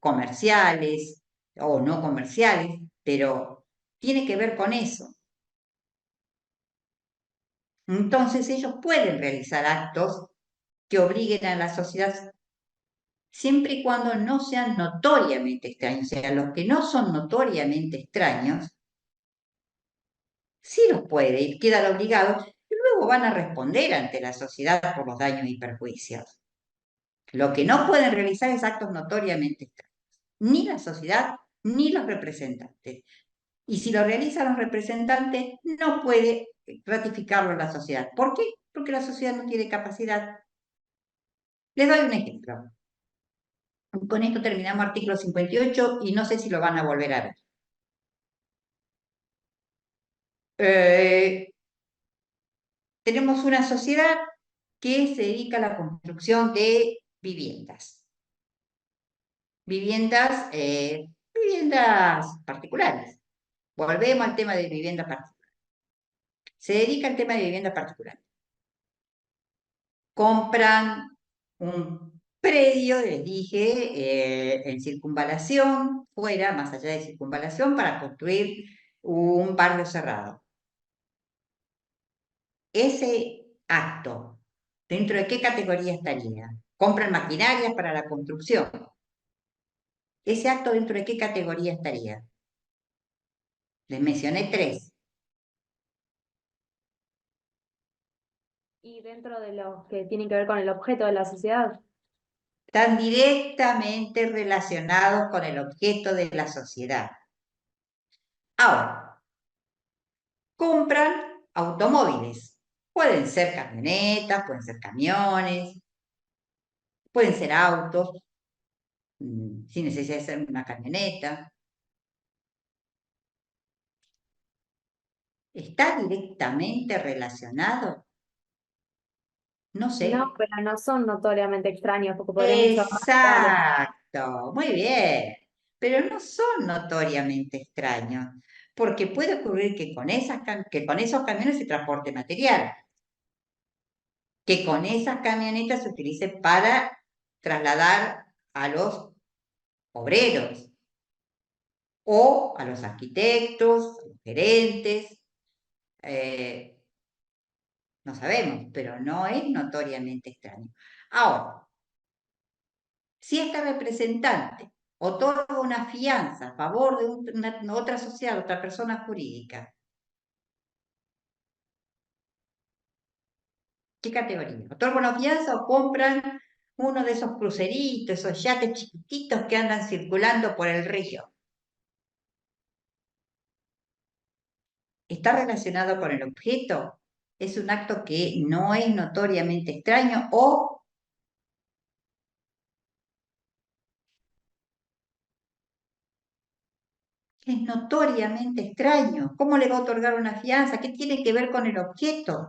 comerciales o no comerciales, pero tiene que ver con eso. Entonces ellos pueden realizar actos que obliguen a la sociedad siempre y cuando no sean notoriamente extraños. O sea, los que no son notoriamente extraños, sí los puede y quedan obligados y luego van a responder ante la sociedad por los daños y perjuicios. Lo que no pueden realizar es actos notoriamente extraños, ni la sociedad ni los representantes. Y si lo realizan los representantes, no puede ratificarlo la sociedad. ¿Por qué? Porque la sociedad no tiene capacidad. Les doy un ejemplo. Con esto terminamos artículo 58 y no sé si lo van a volver a ver. Tenemos una sociedad que se dedica a la construcción de viviendas. Viviendas particulares. Volvemos al tema de viviendas particulares. Se dedica al tema de viviendas particulares. Compran un predio, les dije, en circunvalación, fuera, más allá de circunvalación, para construir un barrio cerrado. Ese acto, ¿dentro de qué categoría estaría? Compran maquinarias para la construcción. Ese acto, ¿dentro de qué categoría estaría? Les mencioné tres. Y dentro de los que tienen que ver con el objeto de la sociedad. Están directamente relacionados con el objeto de la sociedad. Ahora, compran automóviles. Pueden ser camionetas, pueden ser camiones, pueden ser autos, sin necesidad de ser una camioneta. ¿Está directamente relacionado? No sé. No, pero no son notoriamente extraños, porque podrían ser más reales. Exacto, muy bien. Pero no son notoriamente extraños, porque puede ocurrir que que con esos camiones se transporte material, que con esas camionetas se utilice para trasladar a los obreros o a los arquitectos, a los gerentes, eh, no sabemos, pero no es notoriamente extraño. Ahora, si esta representante otorga una fianza a favor de otra sociedad, otra persona jurídica, ¿qué categoría? ¿Otorga una fianza o compran uno de esos cruceritos, esos yates chiquititos que andan circulando por el río? ¿Está relacionado con el objeto? ¿Es un acto que no es notoriamente extraño o es notoriamente extraño? ¿Cómo le va a otorgar una fianza? ¿Qué tiene que ver con el objeto?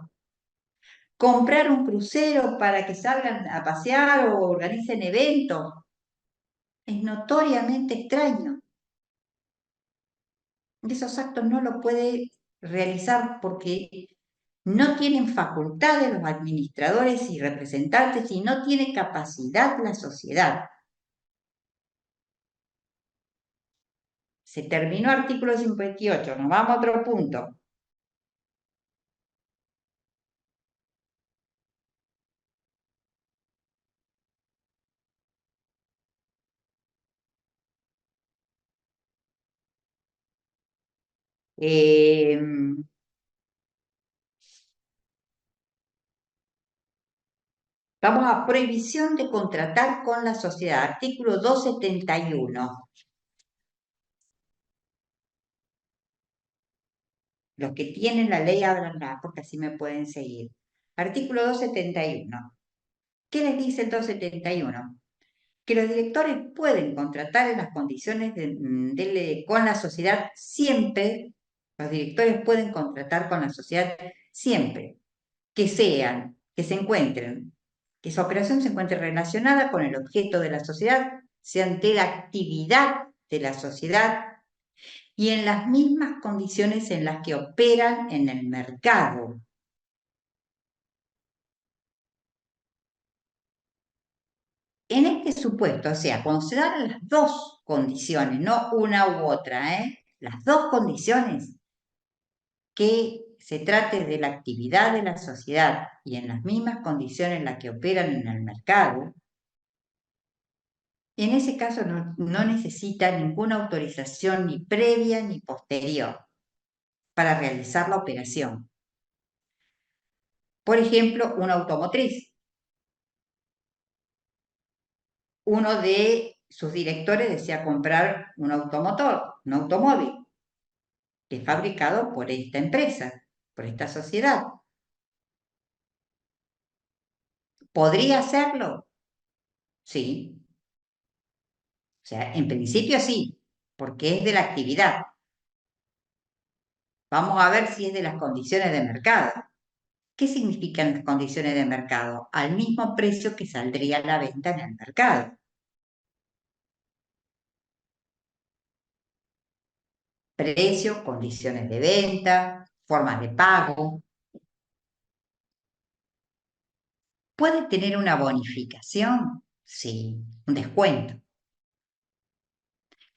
Comprar un crucero para que salgan a pasear o organicen eventos es notoriamente extraño. Esos actos no los puede realizar porque No tienen facultades los administradores y representantes y no tiene capacidad la sociedad. Se terminó artículo 58, nos vamos a otro punto. Vamos a prohibición de contratar con la sociedad, artículo 271. Los que tienen la ley hablanla, porque así me pueden seguir. Artículo 271. ¿Qué les dice el 271? Que los directores pueden contratar en las condiciones con la sociedad siempre, los directores pueden contratar con la sociedad siempre, que se encuentren, que esa operación se encuentre relacionada con el objeto de la sociedad, sean de la actividad de la sociedad y en las mismas condiciones en las que operan en el mercado. En este supuesto, o sea, cuando se dan las dos condiciones, no una u otra, las dos condiciones, que se trate de la actividad de la sociedad y en las mismas condiciones en las que operan en el mercado, en ese caso no necesita ninguna autorización ni previa ni posterior para realizar la operación. Por ejemplo, una automotriz. Uno de sus directores desea comprar un automotor, un automóvil, que es fabricado por esta empresa, por esta sociedad. ¿Podría hacerlo? Sí. O sea, en principio sí, porque es de la actividad. Vamos a ver si es de las condiciones de mercado. ¿Qué significan las condiciones de mercado? Al mismo precio que saldría la venta en el mercado. Precio, condiciones de venta, formas de pago. ¿Puede tener una bonificación? Sí, un descuento.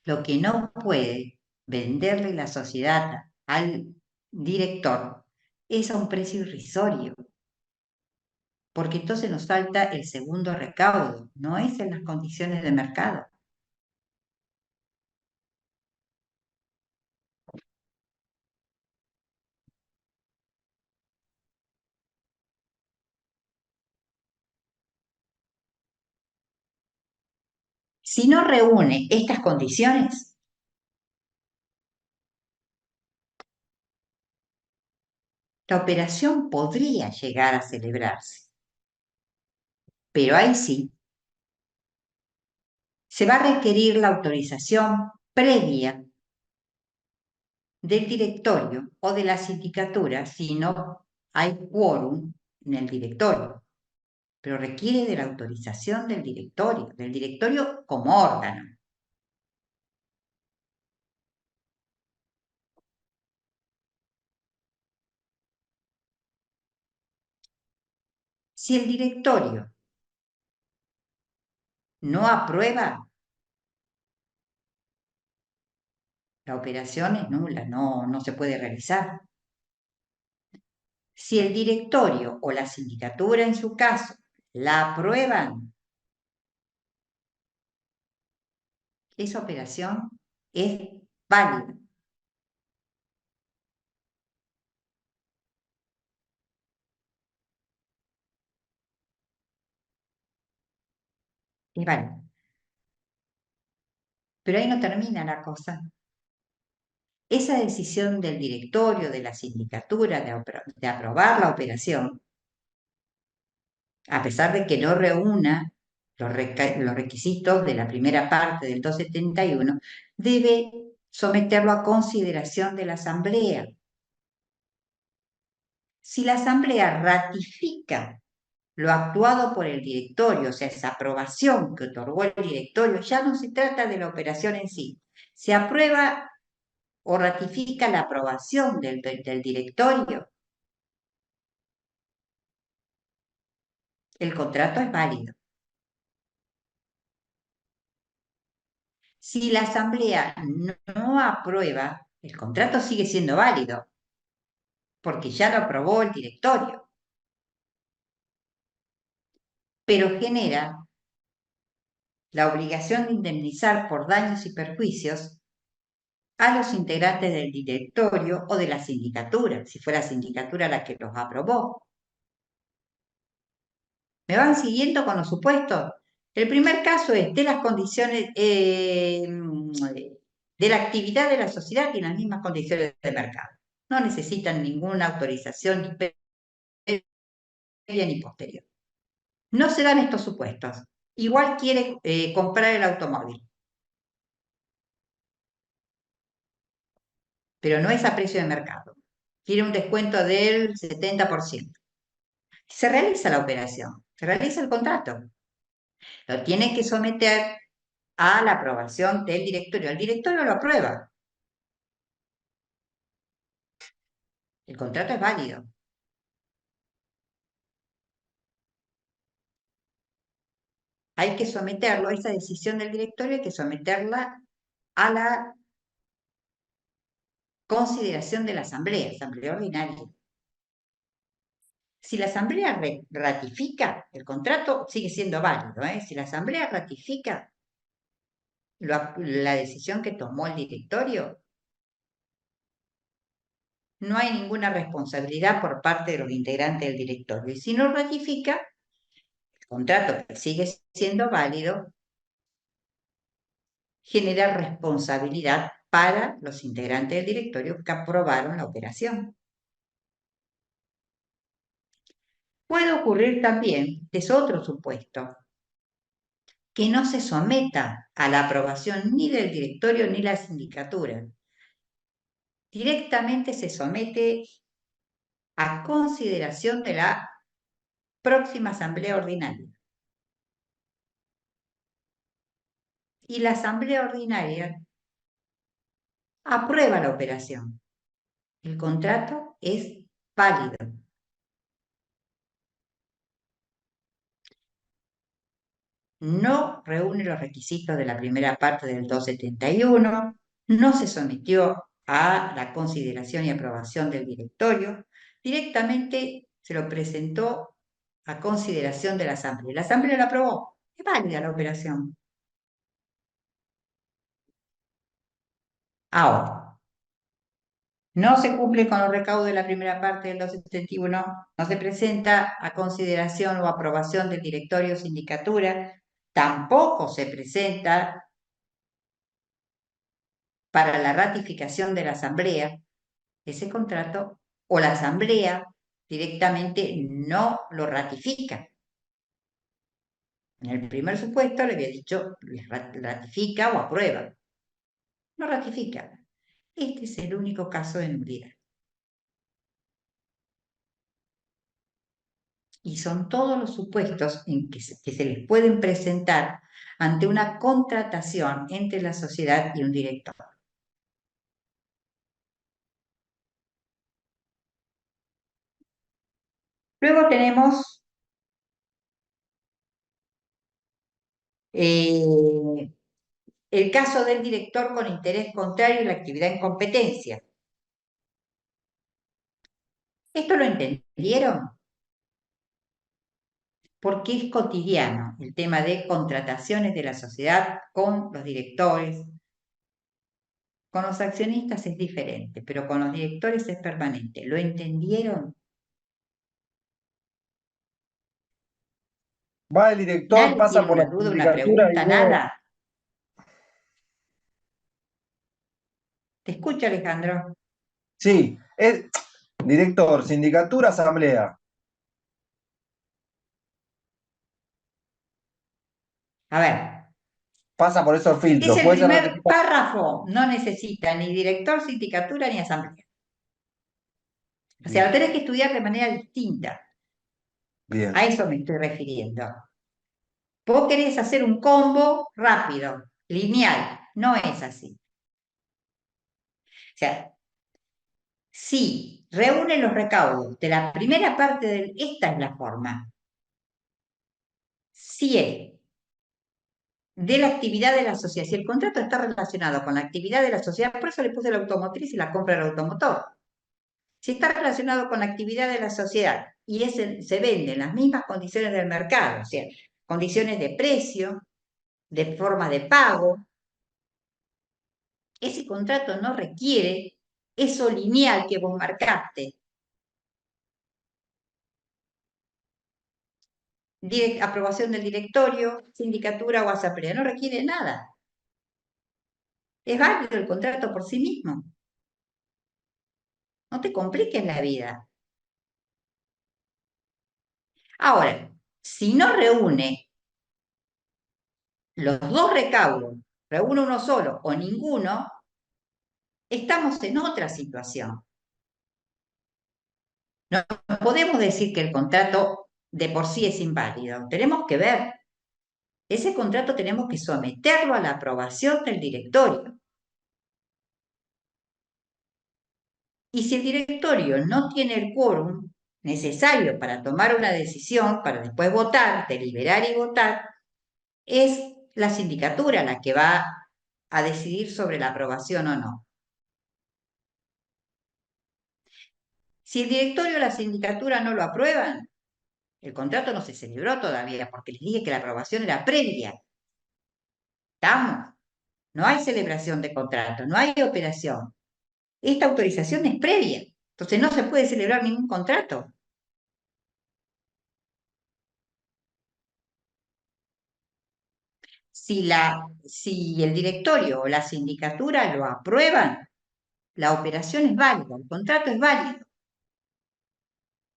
Lo que no puede venderle la sociedad al director es a un precio irrisorio, porque entonces nos falta el segundo recaudo, no es en las condiciones de mercado. Si no reúne estas condiciones, la operación podría llegar a celebrarse, pero ahí sí se va a requerir la autorización previa del directorio o de la sindicatura si no hay quórum en el directorio, pero requiere de la autorización del directorio como órgano. Si el directorio no aprueba, la operación es nula, no se puede realizar. Si el directorio o la sindicatura en su caso la aprueban, esa operación es válida. Es válida. Pero ahí no termina la cosa. Esa decisión del directorio, de la sindicatura, de aprobar la operación, a pesar de que no reúna los requisitos de la primera parte del 271, debe someterlo a consideración de la Asamblea. Si la Asamblea ratifica lo actuado por el directorio, o sea, esa aprobación que otorgó el directorio, ya no se trata de la operación en sí. Se aprueba o ratifica la aprobación del directorio, el contrato es válido. Si la asamblea no aprueba, el contrato sigue siendo válido, porque ya lo aprobó el directorio, pero genera la obligación de indemnizar por daños y perjuicios a los integrantes del directorio o de la sindicatura, si fue la sindicatura la que los aprobó. ¿Me van siguiendo con los supuestos? El primer caso es de las condiciones de la actividad de la sociedad y las mismas condiciones de mercado. No necesitan ninguna autorización ni previa ni posterior. No se dan estos supuestos. Igual quiere comprar el automóvil, pero no es a precio de mercado. Quiere un descuento del 70%. Se realiza la operación, se realiza el contrato. Lo tiene que someter a la aprobación del directorio. El directorio lo aprueba. El contrato es válido. Hay que someterlo, esa decisión del directorio hay que someterla a la consideración de la asamblea ordinaria. Si la asamblea ratifica, el contrato sigue siendo válido, ¿eh? Si la asamblea ratifica la decisión que tomó el directorio, no hay ninguna responsabilidad por parte de los integrantes del directorio. Y si no ratifica, el contrato que sigue siendo válido genera responsabilidad para los integrantes del directorio que aprobaron la operación. Puede ocurrir también, es otro supuesto, que no se someta a la aprobación ni del directorio ni la sindicatura. Directamente se somete a consideración de la próxima asamblea ordinaria. Y la asamblea ordinaria aprueba la operación. El contrato es válido. No reúne los requisitos de la primera parte del 271, no se sometió a la consideración y aprobación del directorio, directamente se lo presentó a consideración de la asamblea. La asamblea lo aprobó, es válida la operación. Ahora, no se cumple con los recaudos de la primera parte del 271, no se presenta a consideración o aprobación del directorio o sindicatura, tampoco se presenta para la ratificación de la asamblea ese contrato, o la asamblea directamente no lo ratifica. En el primer supuesto le había dicho ratifica o aprueba. No ratifica. Este es el único caso de nulidad. Y son todos los supuestos en que se les pueden presentar ante una contratación entre la sociedad y un director. Luego tenemos el caso del director con interés contrario y la actividad en competencia. ¿Esto lo entendieron? Porque es cotidiano el tema de contrataciones de la sociedad con los directores. Con los accionistas es diferente, pero con los directores es permanente. ¿Lo entendieron? Va el director, ¿Nadie pasa tiene por una la duda, una sindicatura y pregunta, luego. nada? ¿Te escucho, Alejandro? Sí, es director, sindicatura, asamblea. A ver, Pasa por esos es filtros. el Puede ser primer ratificado. párrafo. No necesita ni director, sindicatura ni asamblea. O sea, lo Bien, tenés que estudiar de manera distinta. A bien. eso me estoy refiriendo. Vos querés hacer un combo rápido, lineal. No es así. O sea, si reúne los recaudos de la primera parte esta es la forma. Si es de la actividad de la sociedad, si el contrato está relacionado con la actividad de la sociedad, por eso le puse la automotriz y la compra del automotor. Si está relacionado con la actividad de la sociedad y se vende en las mismas condiciones del mercado, o sea, condiciones de precio, de forma de pago, ese contrato no requiere eso lineal que vos marcaste. Aprobación del directorio, sindicatura o asamblea, no requiere nada. Es válido el contrato por sí mismo. No te compliques la vida. Ahora, si no reúne los dos recaudos, reúne uno solo o ninguno, estamos en otra situación. No podemos decir que el contrato de por sí es inválido. Tenemos que ver. Ese contrato tenemos que someterlo a la aprobación del directorio. Y si el directorio no tiene el quórum necesario para tomar una decisión, para después votar, deliberar y votar, es la sindicatura la que va a decidir sobre la aprobación o no. Si el directorio o la sindicatura no lo aprueban, el contrato no se celebró todavía, porque les dije que la aprobación era previa. ¿Estamos? No hay celebración de contrato, no hay operación. Esta autorización es previa, entonces no se puede celebrar ningún contrato. Si el directorio o la sindicatura lo aprueban, la operación es válida, el contrato es válido.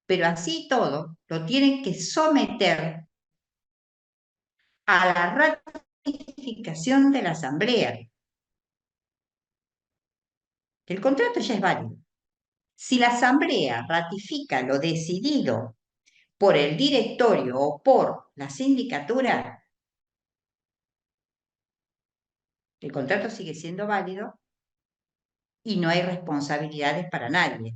Pero así todo, lo tienen que someter a la ratificación de la asamblea. El contrato ya es válido. Si la asamblea ratifica lo decidido por el directorio o por la sindicatura, el contrato sigue siendo válido y no hay responsabilidades para nadie.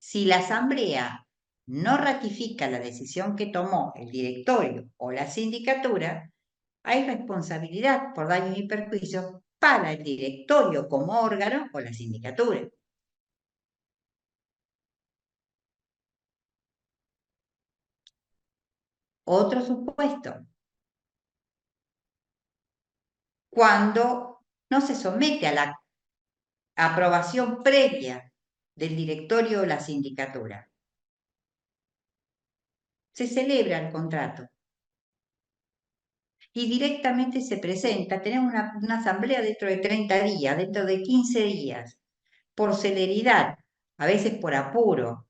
Si la asamblea no ratifica la decisión que tomó el directorio o la sindicatura, hay responsabilidad por daños y perjuicios para el directorio como órgano o la sindicatura. Otro supuesto, cuando no se somete a la aprobación previa del directorio o la sindicatura. Se celebra el contrato y directamente se presenta. Tenemos una asamblea dentro de 30 días, dentro de 15 días, por celeridad, a veces por apuro,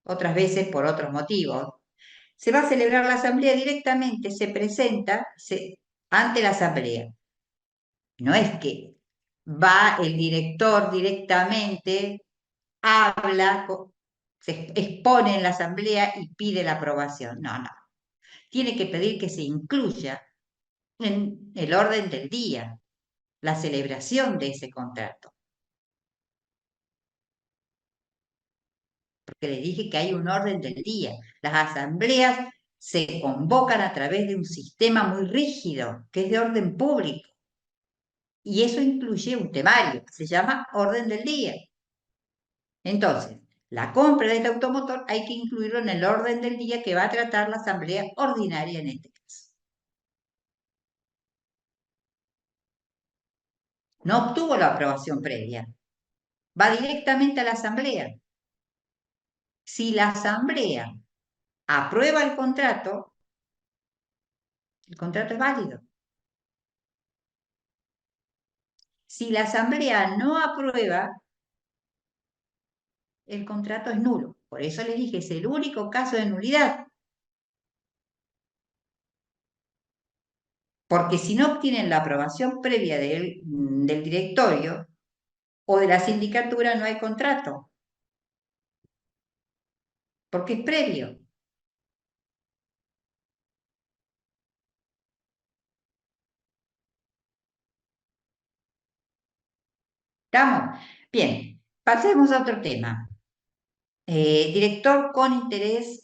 otras veces por otros motivos. Se va a celebrar la asamblea directamente, se presenta ante la asamblea. No es que va el director directamente, habla, se expone en la asamblea y pide la aprobación. No, no. Tiene que pedir que se incluya en el orden del día la celebración de ese contrato. Porque les dije que hay un orden del día. Las asambleas se convocan a través de un sistema muy rígido, que es de orden público. Y eso incluye un temario, que se llama orden del día. Entonces, la compra de este automotor hay que incluirlo en el orden del día que va a tratar la asamblea ordinaria en este caso. No obtuvo la aprobación previa. Va directamente a la asamblea. Si la asamblea aprueba el contrato es válido. Si la asamblea no aprueba, el contrato es nulo. Por eso les dije, es el único caso de nulidad. Porque si no obtienen la aprobación previa del directorio o de la sindicatura, no hay contrato. Porque es previo. ¿Estamos? Bien, pasemos a otro tema. Director con interés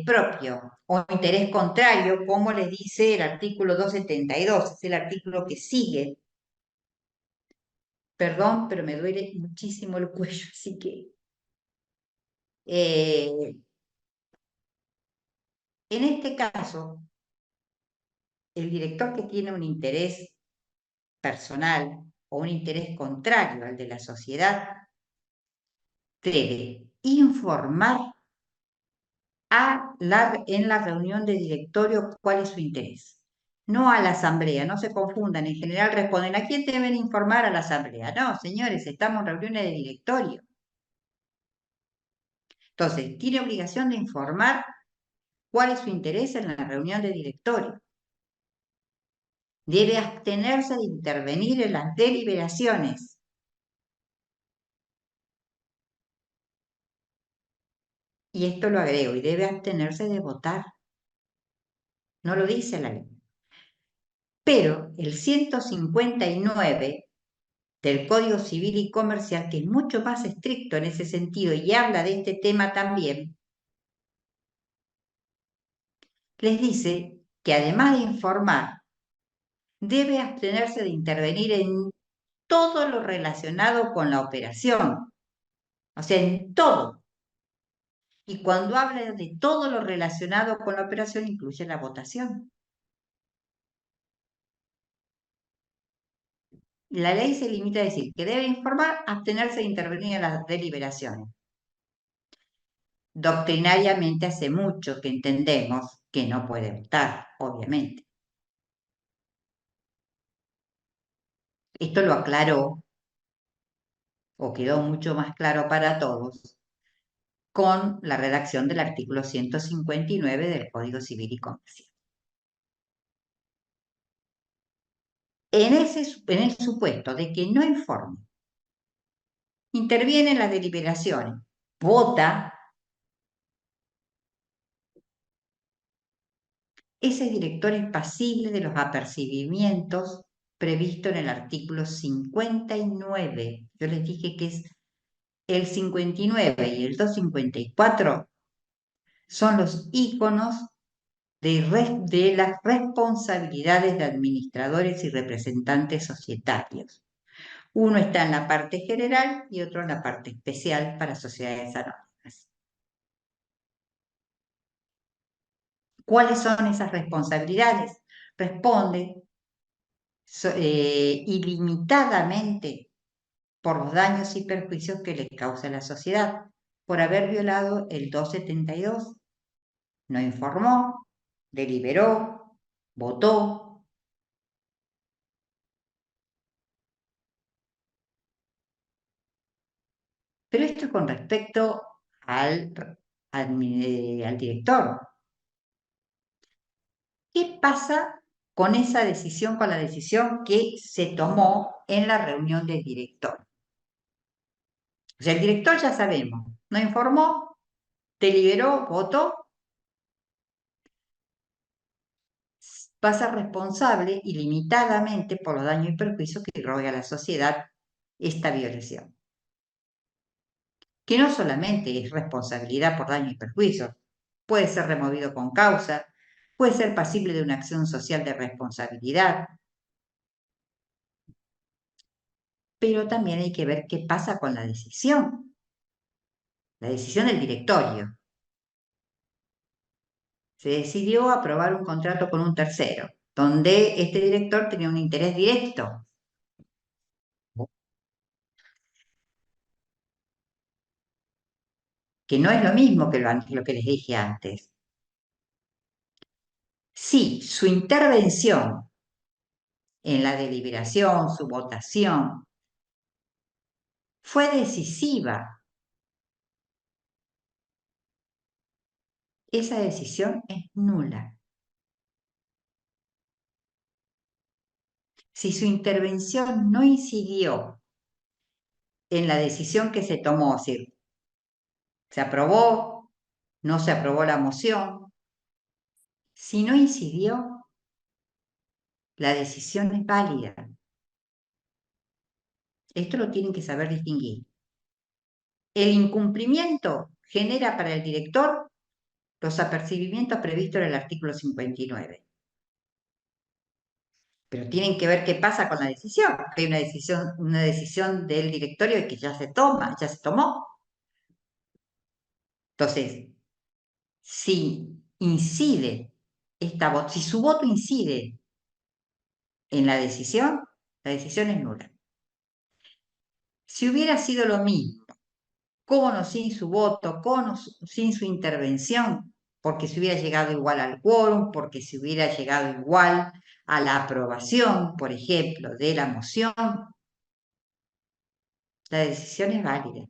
propio o interés contrario, como les dice el artículo 272, es el artículo que sigue. Perdón, pero me duele muchísimo el cuello, así que... en este caso, el director que tiene un interés personal o un interés contrario al de la sociedad debe informar en la reunión de directorio cuál es su interés. No a la asamblea, no se confundan, en general responden, ¿a quién deben informar? A la asamblea. No, señores, estamos en reuniones de directorio. Entonces, tiene obligación de informar cuál es su interés en la reunión de directorio. Debe abstenerse de intervenir en las deliberaciones. Y esto lo agrego, y debe abstenerse de votar. No lo dice la ley. Pero el 159 del Código Civil y Comercial, que es mucho más estricto en ese sentido y habla de este tema también, les dice que además de informar, debe abstenerse de intervenir en todo lo relacionado con la operación, o sea, en todo. Y cuando habla de todo lo relacionado con la operación, incluye la votación. La ley se limita a decir que debe informar, abstenerse de intervenir en las deliberaciones. Doctrinariamente hace mucho que entendemos que no puede votar, obviamente. Esto lo aclaró, o quedó mucho más claro para todos, con la redacción del artículo 159 del Código Civil y Comercial. En el supuesto de que no informe, interviene en las deliberaciones, vota, ese director es pasible de los apercibimientos previstos en el artículo 59. Yo les dije que es el 59 y el 254 son los íconos de las responsabilidades de administradores y representantes societarios. Uno está en la parte general y otro en la parte especial para sociedades anónimas. ¿Cuáles son esas responsabilidades? Responde ilimitadamente por los daños y perjuicios que le causa a la sociedad por haber violado el 272. No informó, deliberó, votó. Pero esto es con respecto al director. ¿Qué pasa con esa decisión, con la decisión que se tomó en la reunión del director? O sea, el director ya sabemos, no informó, deliberó, votó, va a ser responsable ilimitadamente por los daños y perjuicios que rogue a la sociedad esta violación. Que no solamente es responsabilidad por daños y perjuicios, puede ser removido con causa, puede ser pasible de una acción social de responsabilidad, pero también hay que ver qué pasa con la decisión del directorio. Se decidió aprobar un contrato con un tercero, donde este director tenía un interés directo. Que no es lo mismo que lo que les dije antes. Si su intervención en la deliberación, su votación, fue decisiva, esa decisión es nula. Si su intervención no incidió en la decisión que se tomó, es decir, se aprobó, no se aprobó la moción, si no incidió, la decisión es válida. Esto lo tienen que saber distinguir. El incumplimiento genera para el director los apercibimientos previstos en el artículo 59. Pero tienen que ver qué pasa con la decisión, porque hay una decisión del directorio que ya se tomó. Entonces, si si su voto incide en la decisión es nula. Si hubiera sido lo mismo, con o sin su voto, con o sin su intervención, porque se hubiera llegado igual al quórum, porque se hubiera llegado igual a la aprobación, por ejemplo, de la moción, la decisión es válida.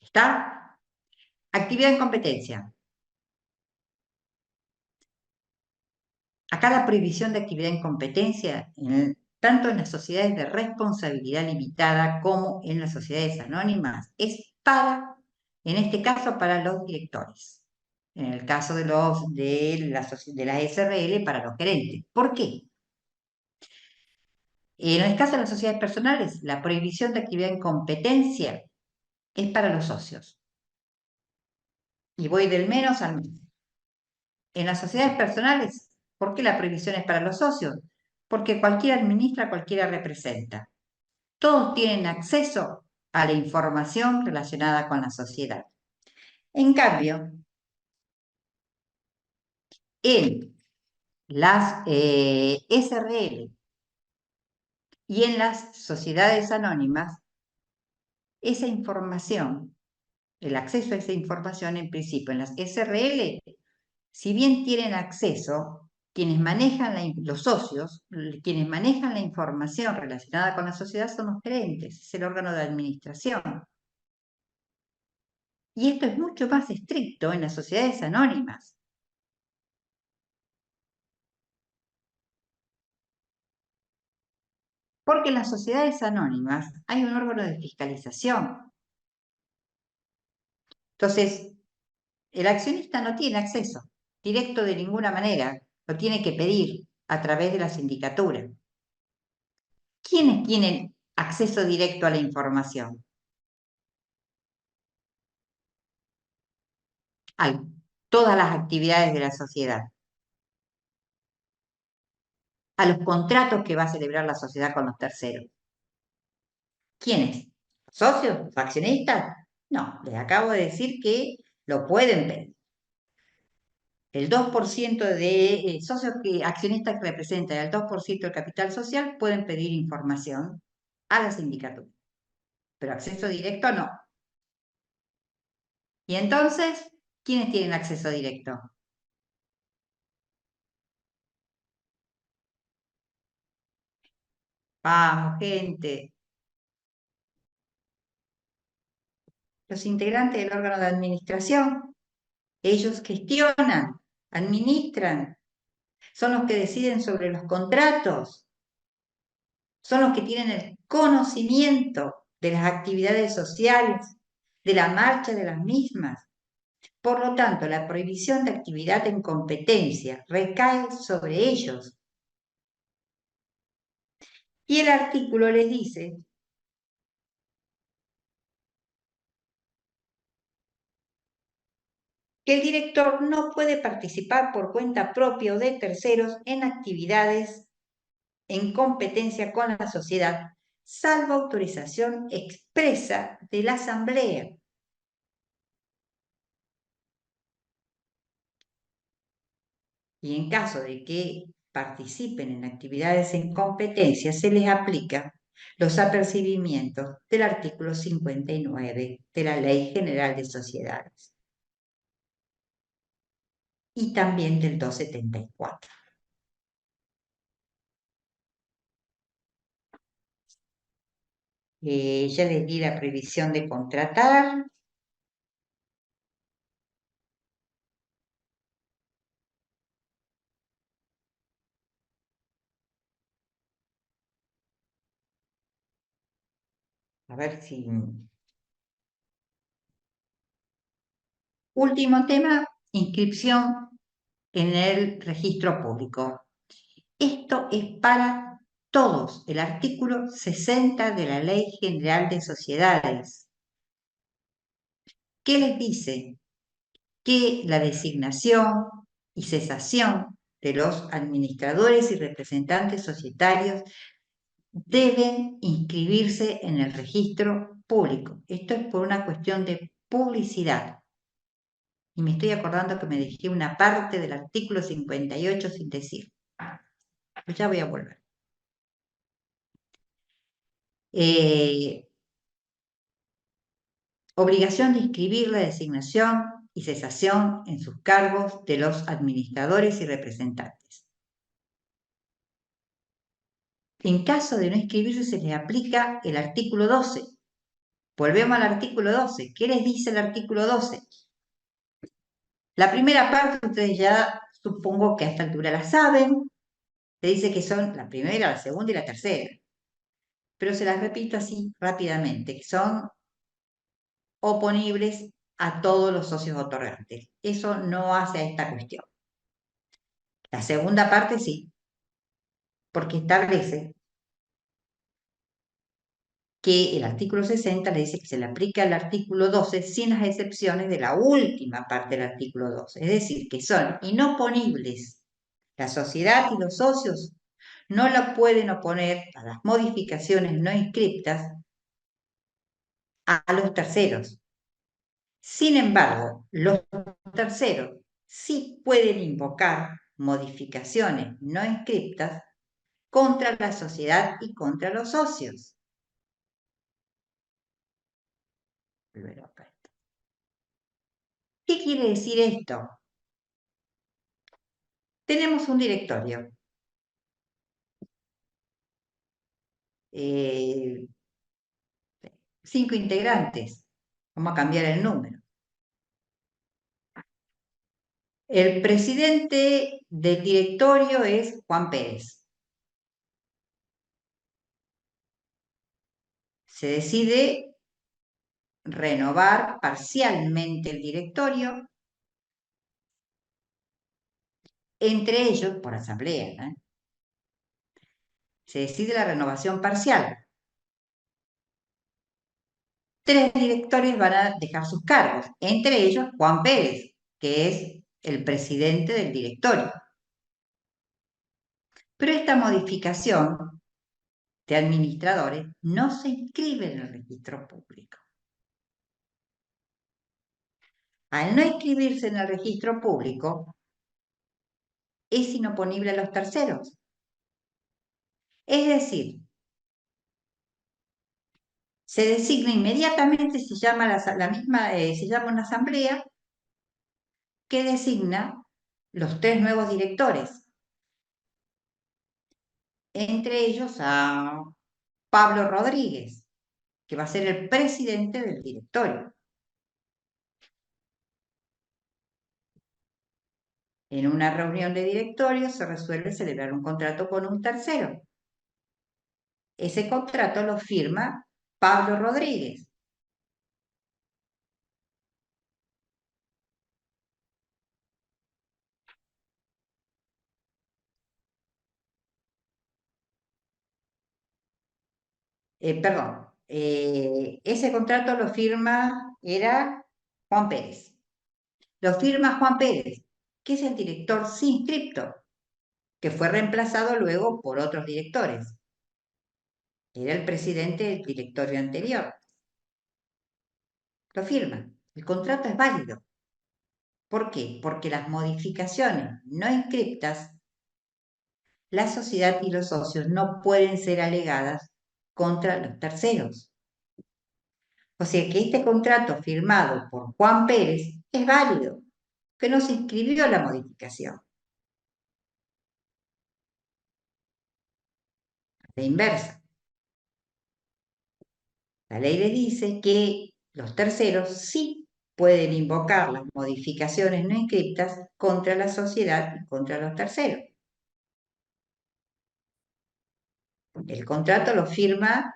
¿Está? Actividad en competencia. Acá la prohibición de actividad en competencia, tanto en las sociedades de responsabilidad limitada como en las sociedades anónimas, es en este caso, para los directores. En el caso de las SRL, para los gerentes. ¿Por qué? En el caso de las sociedades personales, la prohibición de actividad en competencia es para los socios. Y voy del menos al menos. En las sociedades personales, ¿por qué la prohibición es para los socios? Porque cualquiera administra, cualquiera representa. Todos tienen acceso a la información relacionada con la sociedad. En cambio, en las SRL y en las sociedades anónimas, esa información, el acceso a esa información en principio en las SRL, si bien tienen acceso, los socios, quienes manejan la información relacionada con la sociedad son los gerentes, es el órgano de administración. Y esto es mucho más estricto en las sociedades anónimas. Porque en las sociedades anónimas hay un órgano de fiscalización. Entonces, el accionista no tiene acceso directo de ninguna manera, lo tiene que pedir a través de la sindicatura. ¿Quiénes tienen acceso directo a la información? A todas las actividades de la sociedad, a los contratos que va a celebrar la sociedad con los terceros. ¿Quiénes? ¿Socios? ¿Accionistas? No, les acabo de decir que lo pueden pedir. El 2% de socios accionistas que representan el 2% del capital social pueden pedir información a la sindicatura, pero acceso directo no. Y entonces, ¿quiénes tienen acceso directo? Vamos, gente. Los integrantes del órgano de administración, ellos gestionan, administran, son los que deciden sobre los contratos, son los que tienen el conocimiento de las actividades sociales, de la marcha de las mismas. Por lo tanto, la prohibición de actividad en competencia recae sobre ellos. Y el artículo les dice que el director no puede participar por cuenta propia o de terceros en actividades en competencia con la sociedad, salvo autorización expresa de la asamblea. Y en caso de que participen en actividades en competencia, se les aplica los apercibimientos del artículo 59 de la Ley General de Sociedades y también del 274. Ya les di la prohibición de contratar. A ver si... Último tema, inscripción en el registro público. Esto es para todos, el artículo 60 de la Ley General de Sociedades. que les dice que la designación y cesación de los administradores y representantes societarios deben inscribirse en el registro público. Esto es por una cuestión de publicidad. Y me estoy acordando que me dejé una parte del artículo 58 sin decir. Pues ya voy a volver. Obligación de inscribir la designación y cesación en sus cargos de los administradores y representantes. En caso de no inscribirse, se les aplica el artículo 12. Volvemos al artículo 12. ¿Qué les dice el artículo 12? La primera parte, ustedes ya supongo que a esta altura la saben. Se dice que son la primera, la segunda y la tercera. Pero se las repito así rápidamente, que son oponibles a todos los socios otorgantes. Eso no hace a esta cuestión. La segunda parte sí, porque establece que el artículo 60 le dice que se le aplica el artículo 12 sin las excepciones de la última parte del artículo 12. Es decir, que son inoponibles. La sociedad y los socios no la pueden oponer a las modificaciones no inscriptas a los terceros. Sin embargo, los terceros sí pueden invocar modificaciones no inscriptas contra la sociedad y contra los socios. ¿Qué quiere decir esto? Tenemos un directorio. 5 integrantes. Vamos a cambiar el número. El presidente del directorio es Juan Pérez. Se decide renovar parcialmente el directorio, entre ellos, por asamblea, ¿no? Se decide la renovación parcial. 3 directores van a dejar sus cargos, entre ellos Juan Pérez, que es el presidente del directorio. Pero esta modificación de administradores no se inscribe en el registro público. Al no inscribirse en el registro público, es inoponible a los terceros. Es decir, se designa inmediatamente, se llama una asamblea que designa los 3 nuevos directores, entre ellos a Pablo Rodríguez, que va a ser el presidente del directorio. En una reunión de directorio se resuelve celebrar un contrato con un tercero. Ese contrato lo firma Pablo Rodríguez. Ese contrato lo firma, era Juan Pérez. Lo firma Juan Pérez, que es el director sin inscripto, que fue reemplazado luego por otros directores. Era el presidente del directorio anterior. Lo firma. El contrato es válido. ¿Por qué? Porque las modificaciones no inscriptas, la sociedad y los socios no pueden ser alegadas contra los terceros. O sea que este contrato firmado por Juan Pérez es válido, que no se inscribió la modificación. La inversa. La ley le dice que los terceros sí pueden invocar las modificaciones no inscriptas contra la sociedad y contra los terceros. El contrato lo firma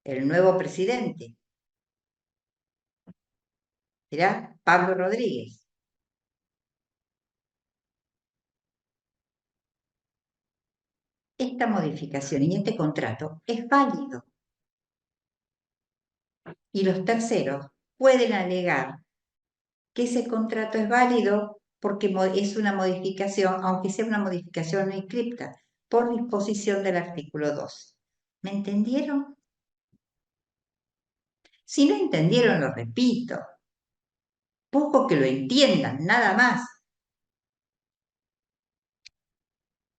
el nuevo presidente. Será Pablo Rodríguez. Esta modificación y este contrato es válido. Y los terceros pueden alegar que ese contrato es válido porque es una modificación, aunque sea una modificación no inscripta, por disposición del artículo 12. ¿Me entendieron? Si no entendieron, lo repito. Poco que lo entiendan, nada más.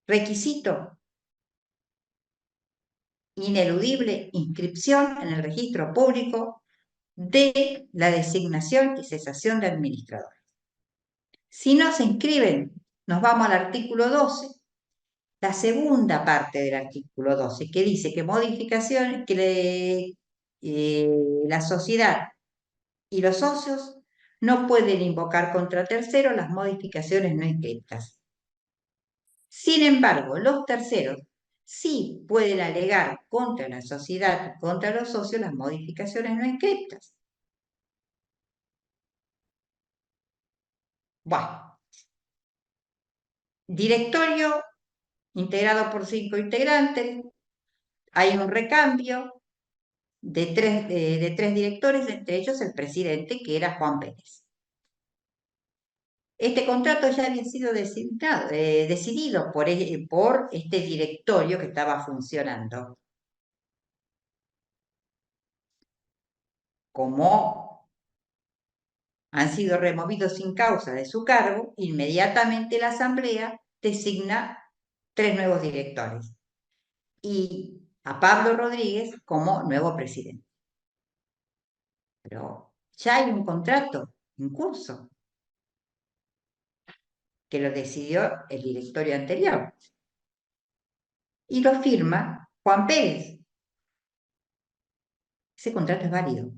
Requisito ineludible: inscripción en el registro público de la designación y cesación de administrador. Si no se inscriben, nos vamos al artículo 12, la segunda parte del artículo 12, que dice que modificación, que la sociedad y los socios no pueden invocar contra terceros las modificaciones no inscritas. Sin embargo, los terceros sí pueden alegar contra la sociedad y contra los socios las modificaciones no inscritas. Bueno, directorio integrado por 5 integrantes, hay un recambio de tres directores, entre ellos el presidente, que era Juan Pérez. Este contrato ya había sido decidido por este directorio que estaba funcionando. Como han sido removidos sin causa de su cargo, inmediatamente la Asamblea designa 3 nuevos directores y a Pablo Rodríguez como nuevo presidente. Pero ya hay un contrato en curso que lo decidió el directorio anterior y lo firma Juan Pérez. Ese contrato es válido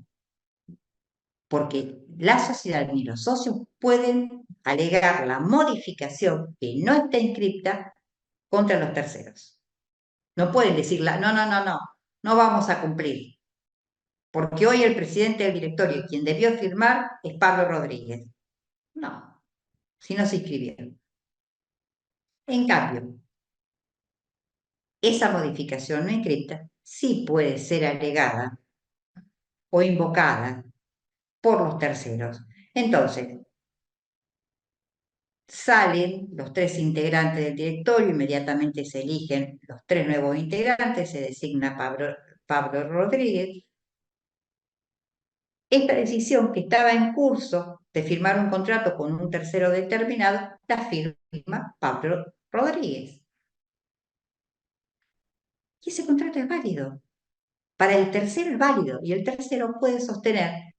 porque la sociedad ni los socios pueden alegar la modificación que no está inscripta contra los terceros. No pueden decirla, no vamos a cumplir, porque hoy el presidente del directorio, quien debió firmar, es Pablo Rodríguez. No, si no se inscribieron. En cambio, esa modificación no inscripta sí puede ser alegada o invocada por los terceros. Entonces, salen los 3 integrantes del directorio, inmediatamente se eligen los 3 nuevos integrantes, se designa Pablo Rodríguez. Esta decisión, que estaba en curso de firmar un contrato con un tercero determinado, la firma Pablo Rodríguez. Y ese contrato es válido. Para el tercero es válido y el tercero puede sostener,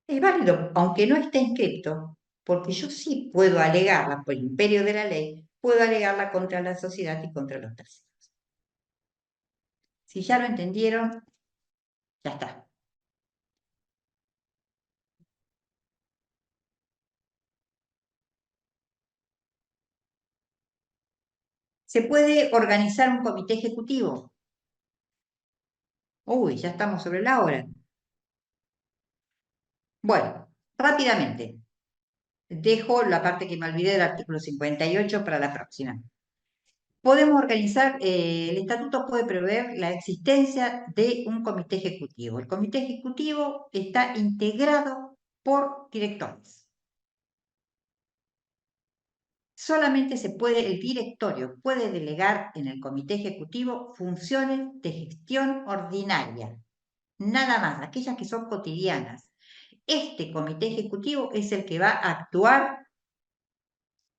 es válido, aunque no esté inscrito, porque yo sí puedo alegarla por el imperio de la ley, puedo alegarla contra la sociedad y contra los terceros. Si ya lo entendieron, ya está. ¿Se puede organizar un comité ejecutivo? Uy, ya estamos sobre la hora. Bueno, rápidamente. Dejo la parte que me olvidé del artículo 58 para la próxima. Podemos organizar, el estatuto puede prever la existencia de un comité ejecutivo. El comité ejecutivo está integrado por directores. Solamente el directorio puede delegar en el comité ejecutivo funciones de gestión ordinaria, nada más, aquellas que son cotidianas. Este comité ejecutivo es el que va a actuar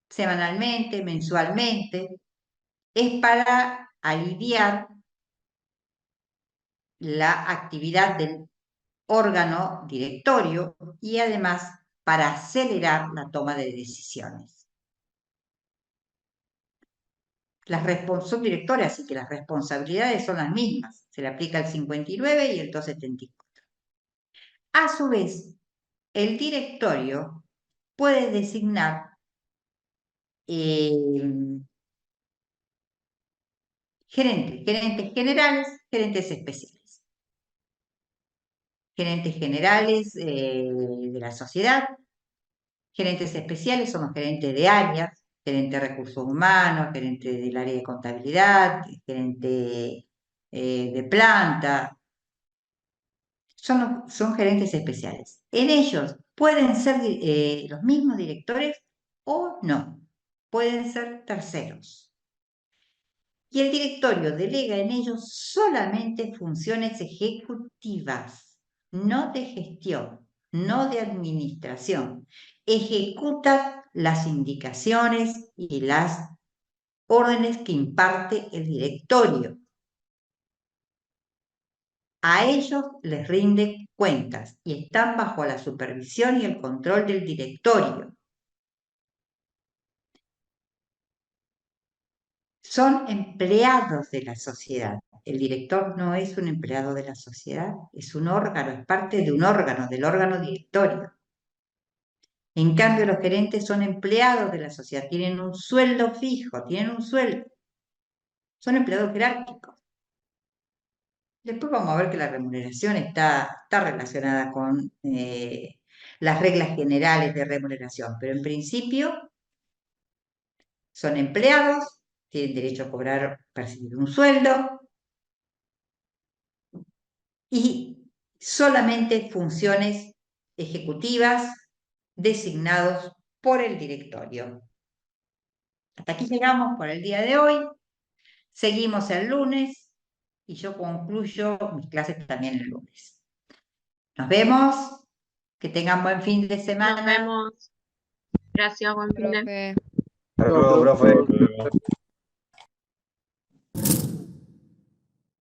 semanalmente, mensualmente, es para aliviar la actividad del órgano directorio y además para acelerar la toma de decisiones. Son directores, así que las responsabilidades son las mismas. Se le aplica el 59 y el 274. A su vez, el directorio puede designar gerentes generales, gerentes especiales. Gerentes generales de la sociedad, gerentes especiales son los gerentes de áreas, gerente de recursos humanos, gerente del área de contabilidad, gerente de planta. Son gerentes especiales. En ellos Pueden ser los mismos directores o no, pueden ser terceros. Y el directorio delega en ellos solamente funciones ejecutivas, no de gestión, no de administración. Ejecutan las indicaciones y las órdenes que imparte el directorio. A ellos les rinde cuentas y están bajo la supervisión y el control del directorio. Son empleados de la sociedad. El director no es un empleado de la sociedad, es un órgano, es parte de un órgano, del órgano directorio. En cambio, los gerentes son empleados de la sociedad, tienen un sueldo fijo, tienen un sueldo. Son empleados jerárquicos. Después vamos a ver que la remuneración está relacionada con las reglas generales de remuneración, pero en principio son empleados, tienen derecho a cobrar, percibir un sueldo y solamente funciones ejecutivas designados por el directorio. Hasta aquí llegamos por el día de hoy. Seguimos el lunes y yo concluyo mis clases también el lunes. Nos vemos. Que tengan buen fin de Nos semana. vemos. Gracias, buen fin de. Profe. Hasta luego, profe. Luego.